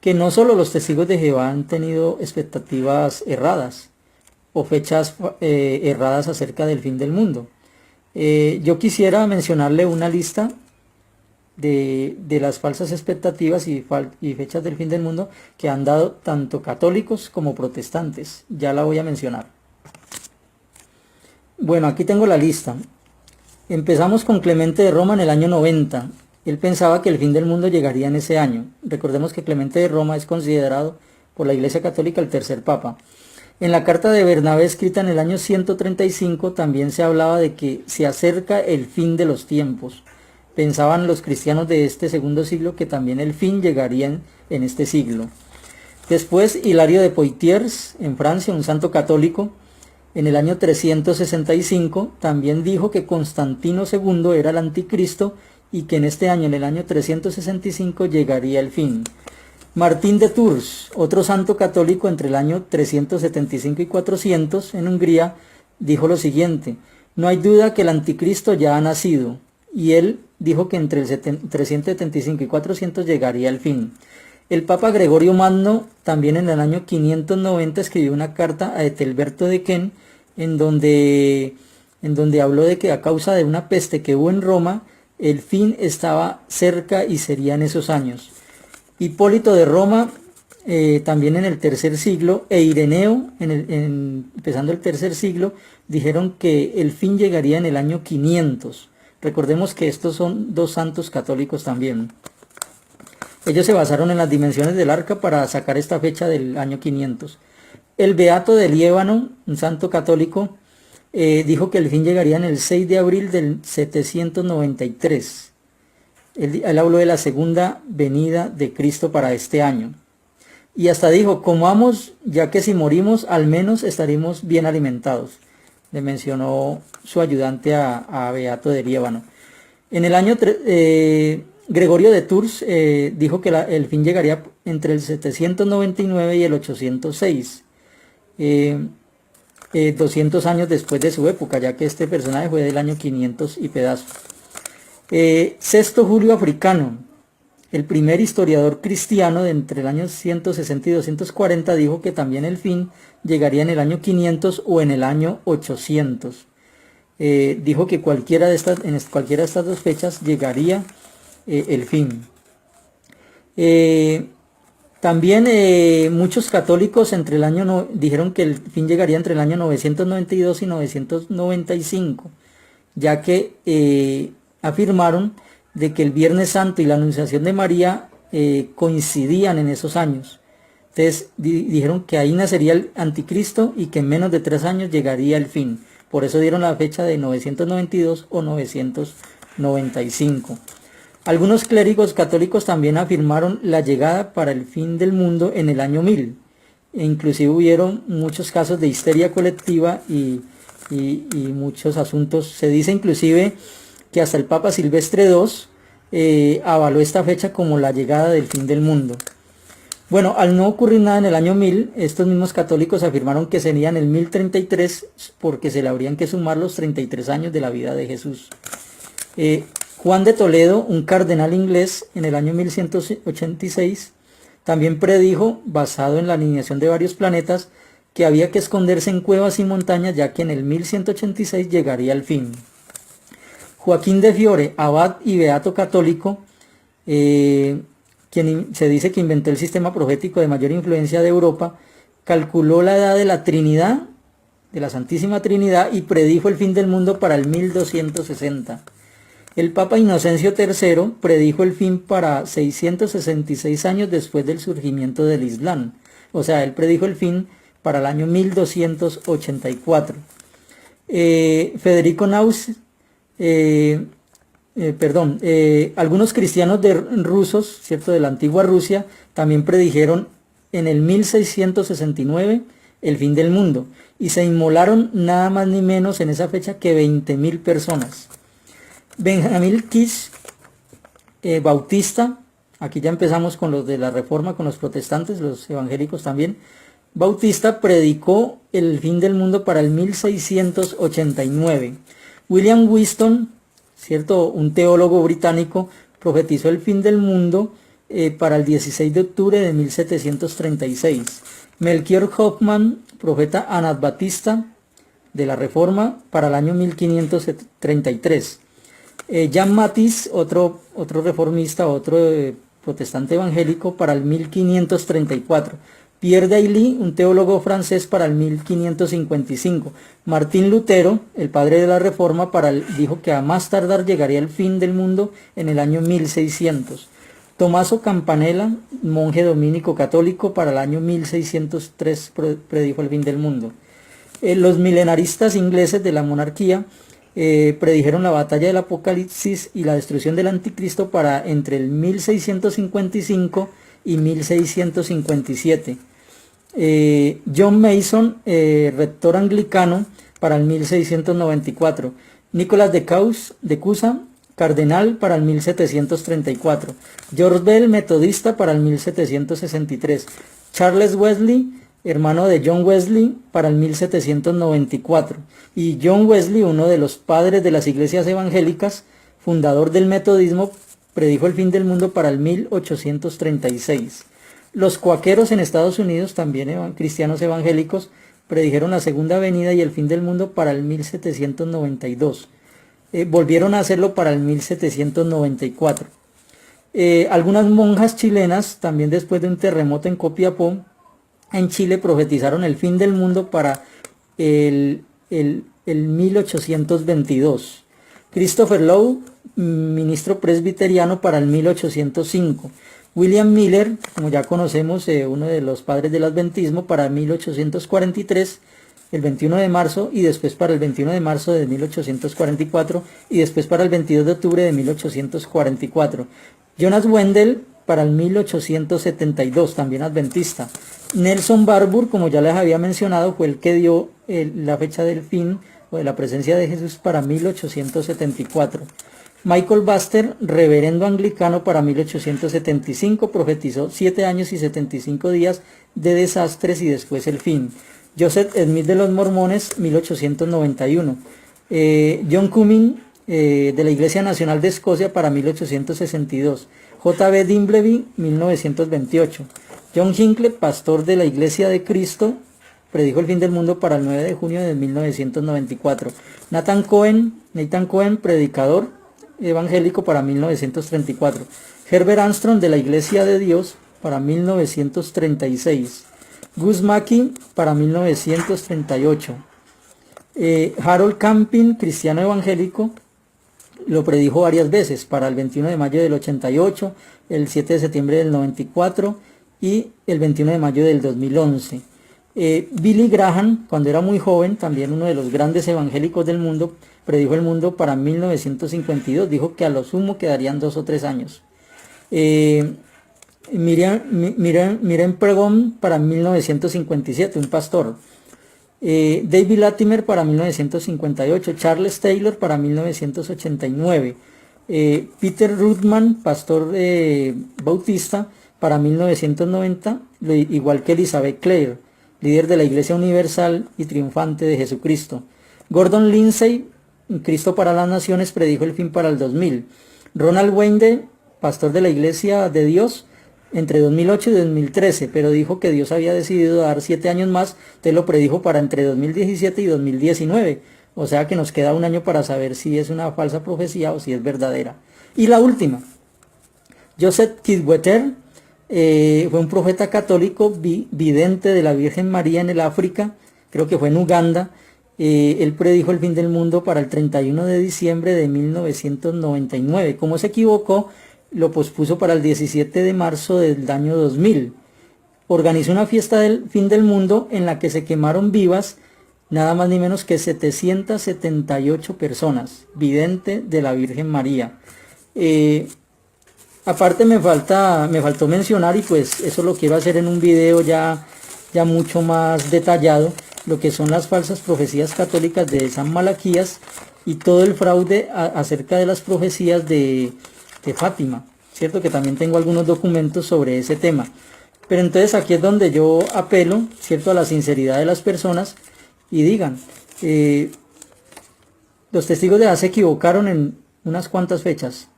Que no solo los testigos de Jehová han tenido expectativas erradas o fechas erradas acerca del fin del mundo. Yo quisiera mencionarle una lista de las falsas expectativas y fechas del fin del mundo que han dado tanto católicos como protestantes. Ya la voy a mencionar. Bueno, aquí tengo la lista. Empezamos con Clemente de Roma en el año 90. Él pensaba que el fin del mundo llegaría en ese año. Recordemos que Clemente de Roma es considerado por la Iglesia Católica el tercer papa. En la carta de Bernabé escrita en el año 135 también se hablaba de que se acerca el fin de los tiempos. Pensaban los cristianos de este segundo siglo que también el fin llegaría en este siglo. Después Hilario de Poitiers en Francia, un santo católico, en el año 365 también dijo que Constantino II era el anticristo y que en este año, en el año 365, llegaría el fin. Martín de Tours, otro santo católico entre el año 375 y 400 en Hungría, dijo lo siguiente: no hay duda que el anticristo ya ha nacido, y él dijo que entre el 375 y 400 llegaría el fin. El Papa Gregorio Magno también en el año 590 escribió una carta a Ethelberto de Ken en donde habló de que a causa de una peste que hubo en Roma, el fin estaba cerca y sería en esos años. Hipólito de Roma, también en el tercer siglo, e Ireneo, empezando el tercer siglo, dijeron que el fin llegaría en el año 500. Recordemos que estos son 2 santos católicos también. Ellos se basaron en las dimensiones del arca para sacar esta fecha del año 500. El Beato de Liébano, un santo católico, dijo que el fin llegaría en el 6 de abril del 793. Él habló de la segunda venida de Cristo para este año. Y hasta dijo: comamos, ya que si morimos, al menos estaremos bien alimentados. Le mencionó su ayudante a Beato de Liébano. En el año Gregorio de Tours dijo que el fin llegaría entre el 799 y el 806. 200 años después de su época, ya que este personaje fue del año 500 y pedazos. Sexto Julio Africano, el primer historiador cristiano de entre el año 160 y 240, dijo que también el fin llegaría en el año 500 o en el año 800. Dijo que en cualquiera de estas 2 fechas llegaría el fin. También muchos católicos dijeron que el fin llegaría entre el año 992 y 995, ya que afirmaron de que el Viernes Santo y la Anunciación de María coincidían en esos años. Entonces dijeron que ahí nacería el anticristo y que en menos de 3 años llegaría el fin. Por eso dieron la fecha de 992 o 995. Algunos clérigos católicos también afirmaron la llegada para el fin del mundo en el año 1000. E inclusive hubieron muchos casos de histeria colectiva y muchos asuntos. Se dice inclusive que hasta el Papa Silvestre II avaló esta fecha como la llegada del fin del mundo. Bueno, al no ocurrir nada en el año 1000, estos mismos católicos afirmaron que serían el 1033 porque se le habrían que sumar los 33 años de la vida de Jesús. Juan de Toledo, un cardenal inglés, en el año 1186, también predijo, basado en la alineación de varios planetas, que había que esconderse en cuevas y montañas, ya que en el 1186 llegaría el fin. Joaquín de Fiore, abad y beato católico, quien se dice que inventó el sistema profético de mayor influencia de Europa, calculó la edad de la Trinidad, de la Santísima Trinidad, y predijo el fin del mundo para el 1260. El Papa Inocencio III predijo el fin para 666 años después del surgimiento del Islam. O sea, él predijo el fin para el año 1284. Federico Naus, algunos cristianos rusos, ¿cierto?, de la antigua Rusia, también predijeron en el 1669 el fin del mundo, y se inmolaron nada más ni menos en esa fecha que 20.000 personas. Benjamin Kish, Bautista, aquí ya empezamos con los de la Reforma, con los protestantes, los evangélicos también. Bautista predicó el fin del mundo para el 1689. William Whiston, ¿cierto?, un teólogo británico, profetizó el fin del mundo para el 16 de octubre de 1736. Melchior Hoffman, profeta anabaptista de la Reforma, para el año 1533. Jean Matis, otro reformista, otro protestante evangélico, para el 1534. Pierre Dailly, un teólogo francés, para el 1555. Martín Lutero, el padre de la Reforma, dijo que a más tardar llegaría el fin del mundo en el año 1600. Tommaso Campanella, monje dominico católico, para el año 1603 predijo el fin del mundo. Los milenaristas ingleses de la monarquía predijeron la batalla del Apocalipsis y la destrucción del Anticristo para entre el 1655 y 1657. John Mason, rector anglicano, para el 1694. Nicolás de Cusa, cardenal, para el 1734. George Bell, metodista, para el 1763. Charles Wesley, hermano de John Wesley, para el 1794. Y John Wesley, uno de los padres de las iglesias evangélicas, fundador del metodismo, predijo el fin del mundo para el 1836. Los cuáqueros en Estados Unidos, también cristianos evangélicos, predijeron la segunda venida y el fin del mundo para el 1792. Volvieron a hacerlo para el 1794. Algunas monjas chilenas, también después de un terremoto en Copiapó, en Chile, profetizaron el fin del mundo para el 1822. Christopher Lowe, ministro presbiteriano, para el 1805. William Miller, como ya conocemos, uno de los padres del adventismo, para 1843, el 21 de marzo, y después para el 21 de marzo de 1844, y después para el 22 de octubre de 1844. Jonas Wendell, para el 1872, también adventista. Nelson Barbour, como ya les había mencionado, fue el que dio la fecha del fin o de la presencia de Jesús para 1874. Michael Buster, reverendo anglicano, para 1875, profetizó 7 años y 75 días de desastres y después el fin. Joseph Smith de los Mormones, 1891. John Cumming, de la Iglesia Nacional de Escocia, para 1862. J.B. Dimbleby, 1928. John Hinckley, pastor de la Iglesia de Cristo, predijo el fin del mundo para el 9 de junio de 1994. Nathan Cohen, predicador evangélico, para 1934. Herbert Armstrong, de la Iglesia de Dios, para 1936. Gus Mackey, para 1938. Harold Camping, cristiano evangélico, lo predijo varias veces, para el 21 de mayo del 88, el 7 de septiembre del 94 y el 21 de mayo del 2011. Billy Graham, cuando era muy joven, también uno de los grandes evangélicos del mundo, predijo el mundo para 1952, dijo que a lo sumo quedarían 2 o 3 años. Miriam Pregón, para 1957, un pastor. David Latimer para 1958, Charles Taylor para 1989, Peter Ruthman, pastor bautista, para 1990, igual que Elizabeth Clare, líder de la Iglesia Universal y Triunfante de Jesucristo. Gordon Lindsay, Cristo para las Naciones, predijo el fin para el 2000. Ronald Wayne, pastor de la Iglesia de Dios, entre 2008 y 2013, pero dijo que Dios había decidido dar 7 años más, te lo predijo para entre 2017 y 2019, o sea que nos queda un año para saber si es una falsa profecía o si es verdadera. Y la última, Joseph Kidwetter, fue un profeta católico vidente de la Virgen María en el África, creo que fue en Uganda. Él predijo el fin del mundo para el 31 de diciembre de 1999. Como se equivocó, lo pospuso para el 17 de marzo del año 2000. Organizó una fiesta del fin del mundo en la que se quemaron vivas nada más ni menos que 778 personas, vidente de la Virgen María. Aparte me faltó mencionar, y pues eso lo quiero hacer en un video ya mucho más detallado, lo que son las falsas profecías católicas de San Malaquías y todo el fraude acerca de las profecías de Fátima, ¿cierto? Que también tengo algunos documentos sobre ese tema. Pero entonces aquí es donde yo apelo, ¿cierto?, a la sinceridad de las personas y digan, los testigos de Jehová se equivocaron en unas cuantas fechas,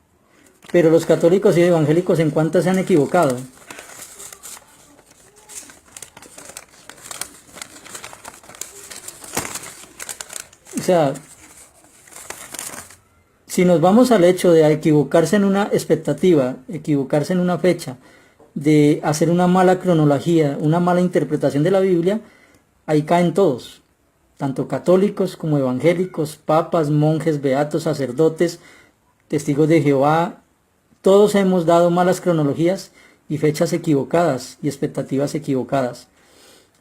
pero los católicos y evangélicos, ¿en cuántas se han equivocado? O sea, si nos vamos al hecho de equivocarse en una expectativa, equivocarse en una fecha, de hacer una mala cronología, una mala interpretación de la Biblia, ahí caen todos, tanto católicos como evangélicos, papas, monjes, beatos, sacerdotes, testigos de Jehová. Todos hemos dado malas cronologías y fechas equivocadas y expectativas equivocadas.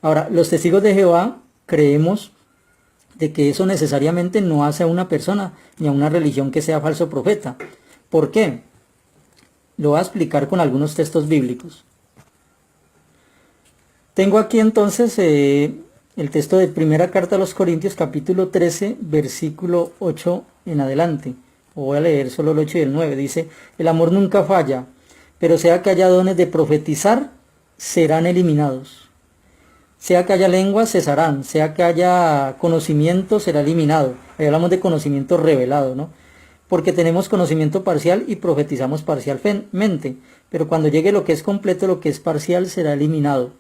Ahora, los testigos de Jehová creemos de que eso necesariamente no hace a una persona ni a una religión que sea falso profeta. ¿Por qué? Lo voy a explicar con algunos textos bíblicos. Tengo aquí entonces el texto de primera carta a los Corintios, capítulo 13, versículo 8 en adelante. Voy a leer solo el 8 y el 9. Dice, el amor nunca falla, pero sea que haya dones de profetizar, serán eliminados. Sea que haya lenguas, cesarán. Sea que haya conocimiento, será eliminado. Ahí hablamos de conocimiento revelado, ¿no? Porque tenemos conocimiento parcial y profetizamos parcialmente. Pero cuando llegue lo que es completo, lo que es parcial será eliminado.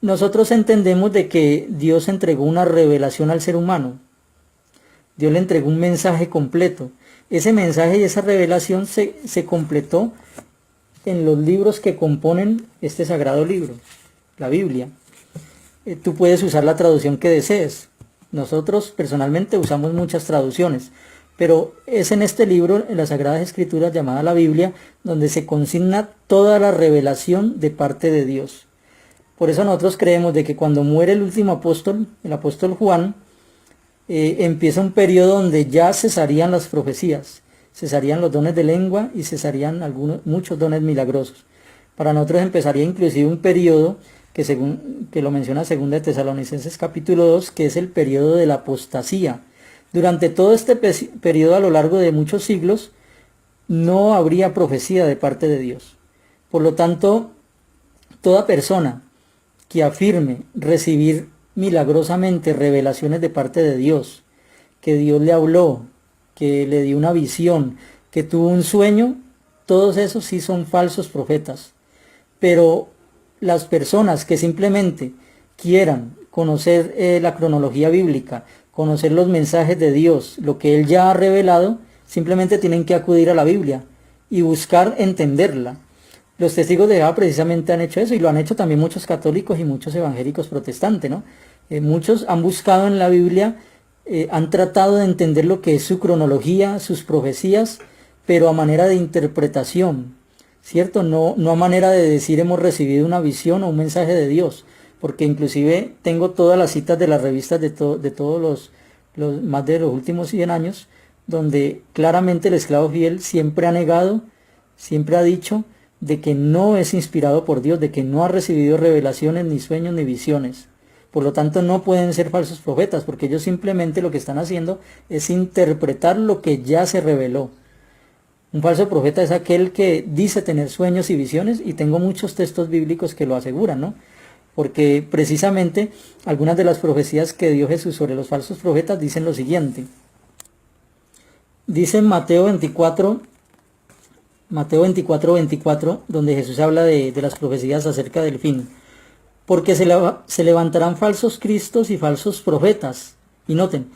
Nosotros entendemos de que Dios entregó una revelación al ser humano. Dios le entregó un mensaje completo. Ese mensaje y esa revelación se completó en los libros que componen este sagrado libro, la Biblia. Tú puedes usar la traducción que desees. Nosotros personalmente usamos muchas traducciones, pero es en este libro, en las Sagradas Escrituras llamada la Biblia, donde se consigna toda la revelación de parte de Dios. Por eso nosotros creemos de que cuando muere el último apóstol, el apóstol Juan, empieza un periodo donde ya cesarían las profecías, cesarían los dones de lengua y cesarían muchos dones milagrosos. Para nosotros empezaría inclusive un periodo que lo menciona 2 de Tesalonicenses capítulo 2, que es el periodo de la apostasía. Durante todo este periodo, a lo largo de muchos siglos, no habría profecía de parte de Dios. Por lo tanto, toda persona que afirme recibir milagrosamente revelaciones de parte de Dios, que Dios le habló, que le dio una visión, que tuvo un sueño, todos esos sí son falsos profetas. Pero las personas que simplemente quieran conocer la cronología bíblica, conocer los mensajes de Dios, lo que Él ya ha revelado, simplemente tienen que acudir a la Biblia y buscar entenderla. Los testigos de Jehová precisamente han hecho eso, y lo han hecho también muchos católicos y muchos evangélicos protestantes, ¿no? Muchos han buscado en la Biblia, han tratado de entender lo que es su cronología, sus profecías, pero a manera de interpretación, ¿cierto? No a manera de decir hemos recibido una visión o un mensaje de Dios, porque inclusive tengo todas las citas de las revistas de todos los más de los últimos 100 años, donde claramente el esclavo fiel siempre ha negado, siempre ha dicho de que no es inspirado por Dios, de que no ha recibido revelaciones, ni sueños, ni visiones. Por lo tanto, no pueden ser falsos profetas, porque ellos simplemente lo que están haciendo es interpretar lo que ya se reveló. Un falso profeta es aquel que dice tener sueños y visiones, y tengo muchos textos bíblicos que lo aseguran, ¿no? Porque precisamente algunas de las profecías que dio Jesús sobre los falsos profetas dicen lo siguiente. Dice en Mateo 24, 24, donde Jesús habla de las profecías acerca del fin. Porque se levantarán falsos cristos y falsos profetas. Y noten,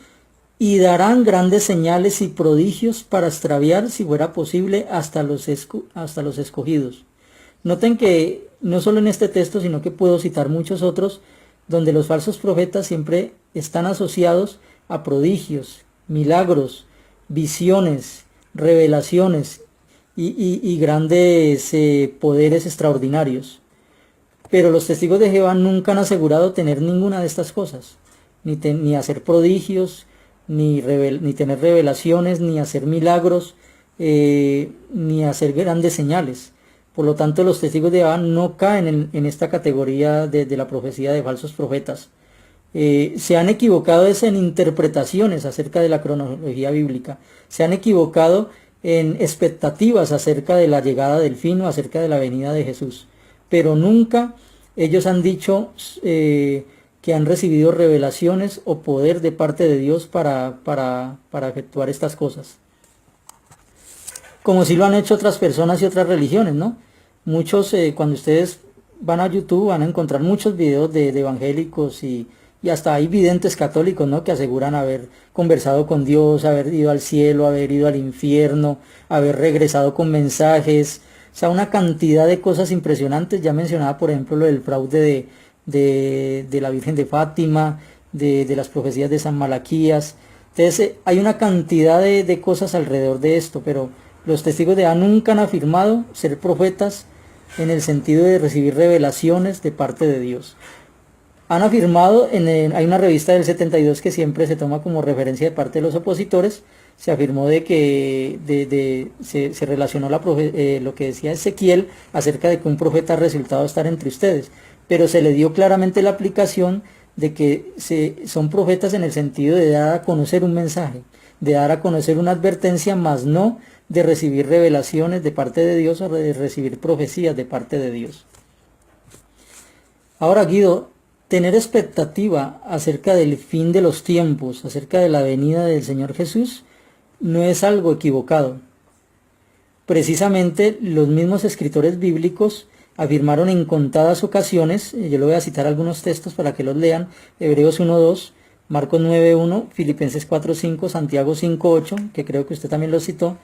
y darán grandes señales y prodigios para extraviar, si fuera posible, hasta los escogidos. Noten que no solo en este texto, sino que puedo citar muchos otros, donde los falsos profetas siempre están asociados a prodigios, milagros, visiones, revelaciones y grandes poderes extraordinarios. Pero los testigos de Jehová nunca han asegurado tener ninguna de estas cosas, ni hacer prodigios, ni tener revelaciones, ni hacer milagros, ni hacer grandes señales. Por lo tanto, los testigos de Jehová no caen en esta categoría de la profecía de falsos profetas. Se han equivocado en interpretaciones acerca de la cronología bíblica. Se han equivocado en expectativas acerca de la llegada del fin o acerca de la venida de Jesús. Pero nunca ellos han dicho que han recibido revelaciones o poder de parte de Dios para efectuar estas cosas. Como si lo han hecho otras personas y otras religiones, ¿no? Muchos, cuando ustedes van a YouTube, van a encontrar muchos videos de evangélicos y hasta hay videntes católicos, ¿no? Que aseguran haber conversado con Dios, haber ido al cielo, haber ido al infierno, haber regresado con mensajes. O sea, una cantidad de cosas impresionantes. Ya mencionaba, por ejemplo, lo del fraude de la Virgen de Fátima, de las profecías de San Malaquías. Entonces, hay una cantidad de cosas alrededor de esto, pero los testigos de Jehová nunca han afirmado ser profetas en el sentido de recibir revelaciones de parte de Dios. Han afirmado, hay una revista del 72 que siempre se toma como referencia de parte de los opositores, se afirmó de que se relacionó lo que decía Ezequiel acerca de que un profeta ha resultado estar entre ustedes, pero se le dio claramente la aplicación de que son profetas en el sentido de dar a conocer un mensaje, de dar a conocer una advertencia, más no de recibir revelaciones de parte de Dios o de recibir profecías de parte de Dios. Ahora, Guido, tener expectativa acerca del fin de los tiempos, acerca de la venida del Señor Jesús, no es algo equivocado. Precisamente los mismos escritores bíblicos afirmaron en contadas ocasiones, yo le voy a citar algunos textos para que los lean: Hebreos 1:2, Marcos 9:1, Filipenses 4:5, Santiago 5:8, que creo que usted también lo citó.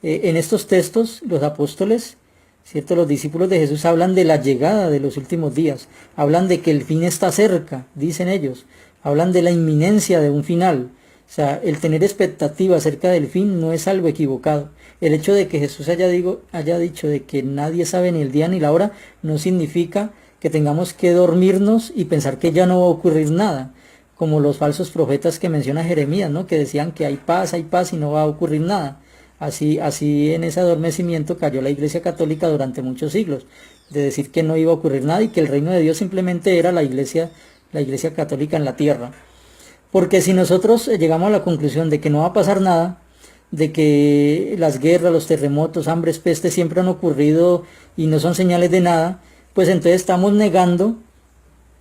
En estos textos los apóstoles, ¿cierto?, los discípulos de Jesús hablan de la llegada de los últimos días, hablan de que el fin está cerca, dicen ellos, hablan de la inminencia de un final. O sea, el tener expectativa acerca del fin no es algo equivocado. El hecho de que Jesús haya dicho de que nadie sabe ni el día ni la hora, no significa que tengamos que dormirnos y pensar que ya no va a ocurrir nada, como los falsos profetas que menciona Jeremías, ¿no?, que decían que hay paz y no va a ocurrir nada. Así en ese adormecimiento cayó la Iglesia Católica durante muchos siglos, de decir que no iba a ocurrir nada y que el reino de Dios simplemente era la Iglesia Católica en la tierra. Porque si nosotros llegamos a la conclusión de que no va a pasar nada, de que las guerras, los terremotos, hambres, pestes siempre han ocurrido y no son señales de nada, pues entonces estamos negando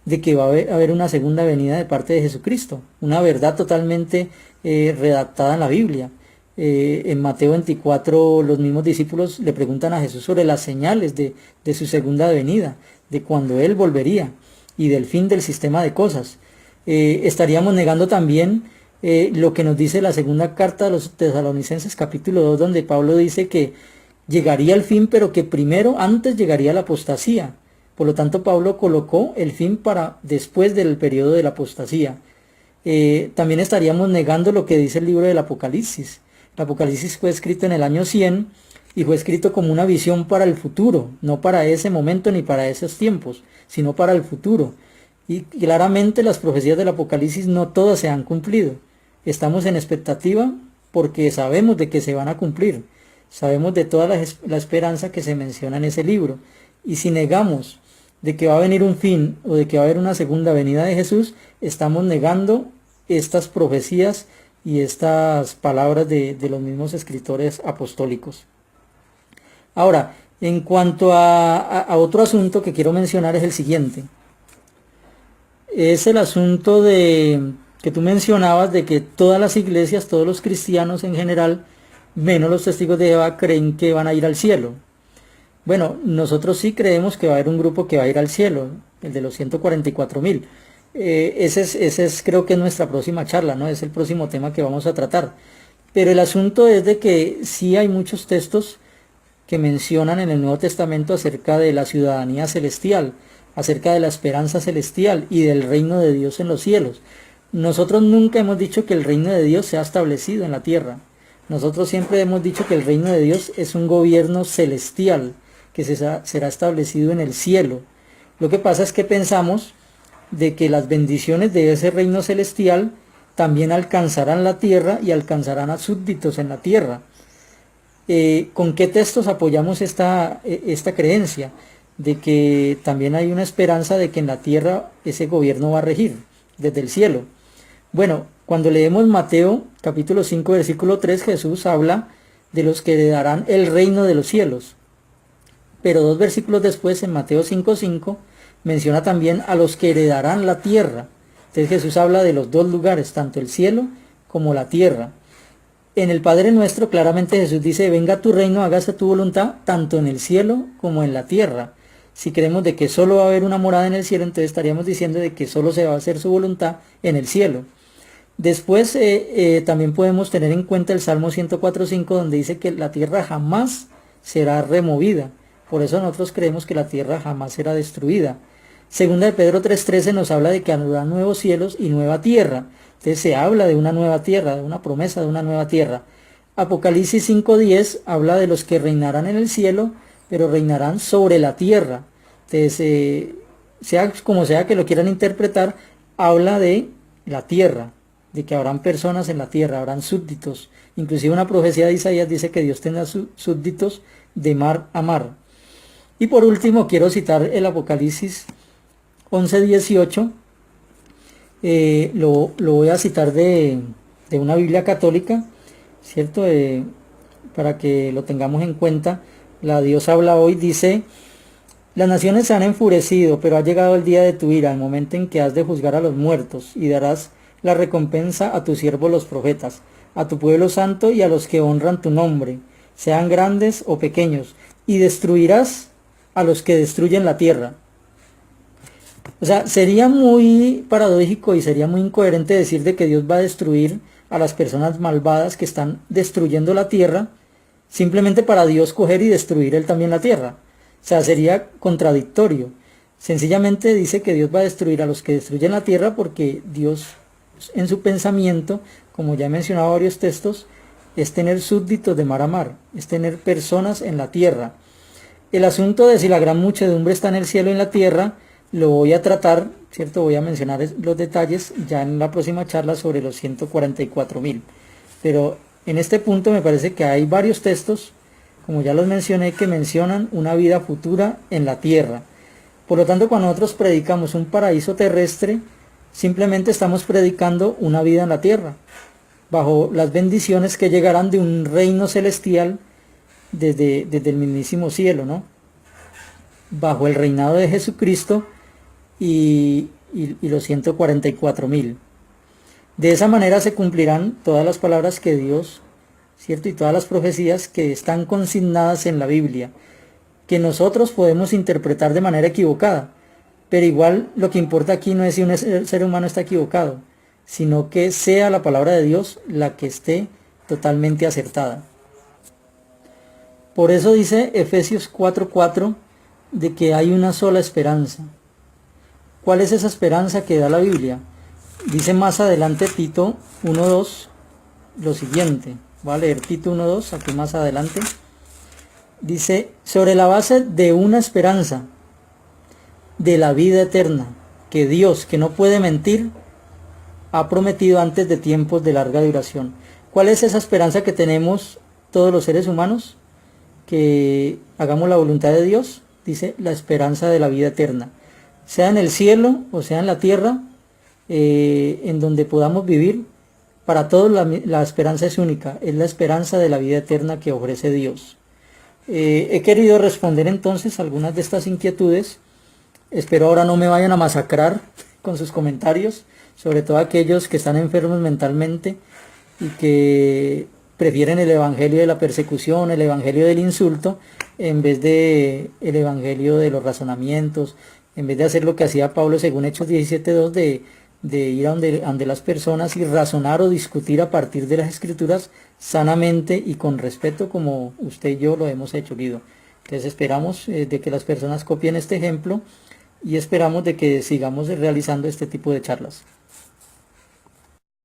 de que va a haber una segunda venida de parte de Jesucristo, una verdad totalmente redactada en la Biblia. En Mateo 24 los mismos discípulos le preguntan a Jesús sobre las señales de su segunda venida, de cuando Él volvería y del fin del sistema de cosas. Estaríamos negando también lo que nos dice la segunda carta a los Tesalonicenses capítulo 2, donde Pablo dice que llegaría el fin, pero que antes llegaría la apostasía. Por lo tanto, Pablo colocó el fin para después del periodo de la apostasía. También estaríamos negando lo que dice el libro del Apocalipsis. El Apocalipsis fue escrito en el año 100 y fue escrito como una visión para el futuro, no para ese momento ni para esos tiempos, sino para el futuro. Y claramente las profecías del Apocalipsis no todas se han cumplido. Estamos en expectativa porque sabemos de que se van a cumplir. Sabemos de toda la esperanza que se menciona en ese libro. Y si negamos de que va a venir un fin o de que va a haber una segunda venida de Jesús, estamos negando estas profecías y estas palabras de los mismos escritores apostólicos. Ahora, en cuanto a otro asunto que quiero mencionar es el siguiente. Es el asunto que tú mencionabas de que todas las iglesias, todos los cristianos en general, menos los testigos de Jehová, creen que van a ir al cielo. Bueno, nosotros sí creemos que va a haber un grupo que va a ir al cielo, el de los 144,000. Ese es creo que es nuestra próxima charla, ¿no? Es el próximo tema que vamos a tratar. Pero el asunto es de que sí hay muchos textos que mencionan en el Nuevo Testamento acerca de la ciudadanía celestial, acerca de la esperanza celestial y del reino de Dios en los cielos. Nosotros nunca hemos dicho que el reino de Dios se ha establecido en la tierra. Nosotros siempre hemos dicho que el reino de Dios es un gobierno celestial que será establecido en el cielo. Lo que pasa es que pensamos de que las bendiciones de ese reino celestial también alcanzarán la tierra y alcanzarán a súbditos en la tierra. ¿Con qué textos apoyamos esta creencia? De que también hay una esperanza de que en la tierra ese gobierno va a regir desde el cielo. Bueno, cuando leemos Mateo capítulo 5 versículo 3, Jesús habla de los que heredarán el reino de los cielos. Pero 2 versículos después, en Mateo 5:5, menciona también a los que heredarán la tierra. Entonces Jesús habla de los dos lugares, tanto el cielo como la tierra. En el Padre Nuestro claramente Jesús dice, venga tu reino, hágase tu voluntad, tanto en el cielo como en la tierra. Si creemos de que solo va a haber una morada en el cielo, entonces estaríamos diciendo de que solo se va a hacer su voluntad en el cielo. Después también podemos tener en cuenta el Salmo 104:5, donde dice que la tierra jamás será removida. Por eso nosotros creemos que la tierra jamás será destruida. Segunda de Pedro 3:13 nos habla de que habrá nuevos cielos y nueva tierra. Entonces se habla de una nueva tierra, de una promesa de una nueva tierra. Apocalipsis 5:10 habla de los que reinarán en el cielo, pero reinarán sobre la tierra. Entonces, sea como sea que lo quieran interpretar, habla de la tierra, de que habrán personas en la tierra, habrán súbditos. Inclusive una profecía de Isaías dice que Dios tendrá súbditos de mar a mar. Y por último quiero citar el Apocalipsis 11:18. Lo voy a citar de una Biblia católica, ¿cierto? Para que lo tengamos en cuenta. La Dios habla hoy, dice: las naciones se han enfurecido, pero ha llegado el día de tu ira, el momento en que has de juzgar a los muertos, y darás la recompensa a tus siervos los profetas, a tu pueblo santo y a los que honran tu nombre, sean grandes o pequeños, y destruirás a los que destruyen la tierra. O sea, sería muy paradójico y sería muy incoherente decir de que Dios va a destruir a las personas malvadas que están destruyendo la tierra, simplemente para Dios coger y destruir él también la tierra. O sea, sería contradictorio. Sencillamente dice que Dios va a destruir a los que destruyen la tierra porque Dios, en su pensamiento, como ya he mencionado varios textos, es tener súbditos de mar a mar, es tener personas en la tierra. El asunto de si la gran muchedumbre está en el cielo y en la tierra, lo voy a tratar, ¿cierto? Voy a mencionar los detalles ya en la próxima charla sobre los 144,000. Pero en este punto me parece que hay varios textos, como ya los mencioné, que mencionan una vida futura en la tierra. Por lo tanto, cuando nosotros predicamos un paraíso terrestre, simplemente estamos predicando una vida en la tierra, bajo las bendiciones que llegarán de un reino celestial desde el mismísimo cielo, ¿no? Bajo el reinado de Jesucristo y los 144,000. De esa manera se cumplirán todas las palabras que Dios, ¿cierto? Y todas las profecías que están consignadas en la Biblia, que nosotros podemos interpretar de manera equivocada. Pero igual lo que importa aquí no es si un ser humano está equivocado, sino que sea la palabra de Dios la que esté totalmente acertada. Por eso dice Efesios 4:4 de que hay una sola esperanza. ¿Cuál es esa esperanza que da la Biblia? Dice más adelante Tito 1:2 lo siguiente. Voy a leer Tito 1:2 aquí más adelante. Dice: sobre la base de una esperanza de la vida eterna, que Dios, que no puede mentir, ha prometido antes de tiempos de larga duración. ¿Cuál es esa esperanza que tenemos todos los seres humanos? Que hagamos la voluntad de Dios. Dice: la esperanza de la vida eterna. sea en el cielo o sea en la tierra, en donde podamos vivir. Para todos la esperanza es única, es la esperanza de la vida eterna que ofrece Dios. He querido responder entonces algunas de estas inquietudes. Espero ahora no me vayan a masacrar con sus comentarios, sobre todo aquellos que están enfermos mentalmente y que prefieren el evangelio de la persecución, el evangelio del insulto, en vez de el evangelio de los razonamientos, en vez de hacer lo que hacía Pablo según Hechos 17:2 de ir ante las personas y razonar o discutir a partir de las escrituras sanamente y con respeto, como usted y yo lo hemos hecho, Guido. Entonces esperamos de que las personas copien este ejemplo y esperamos de que sigamos realizando este tipo de charlas.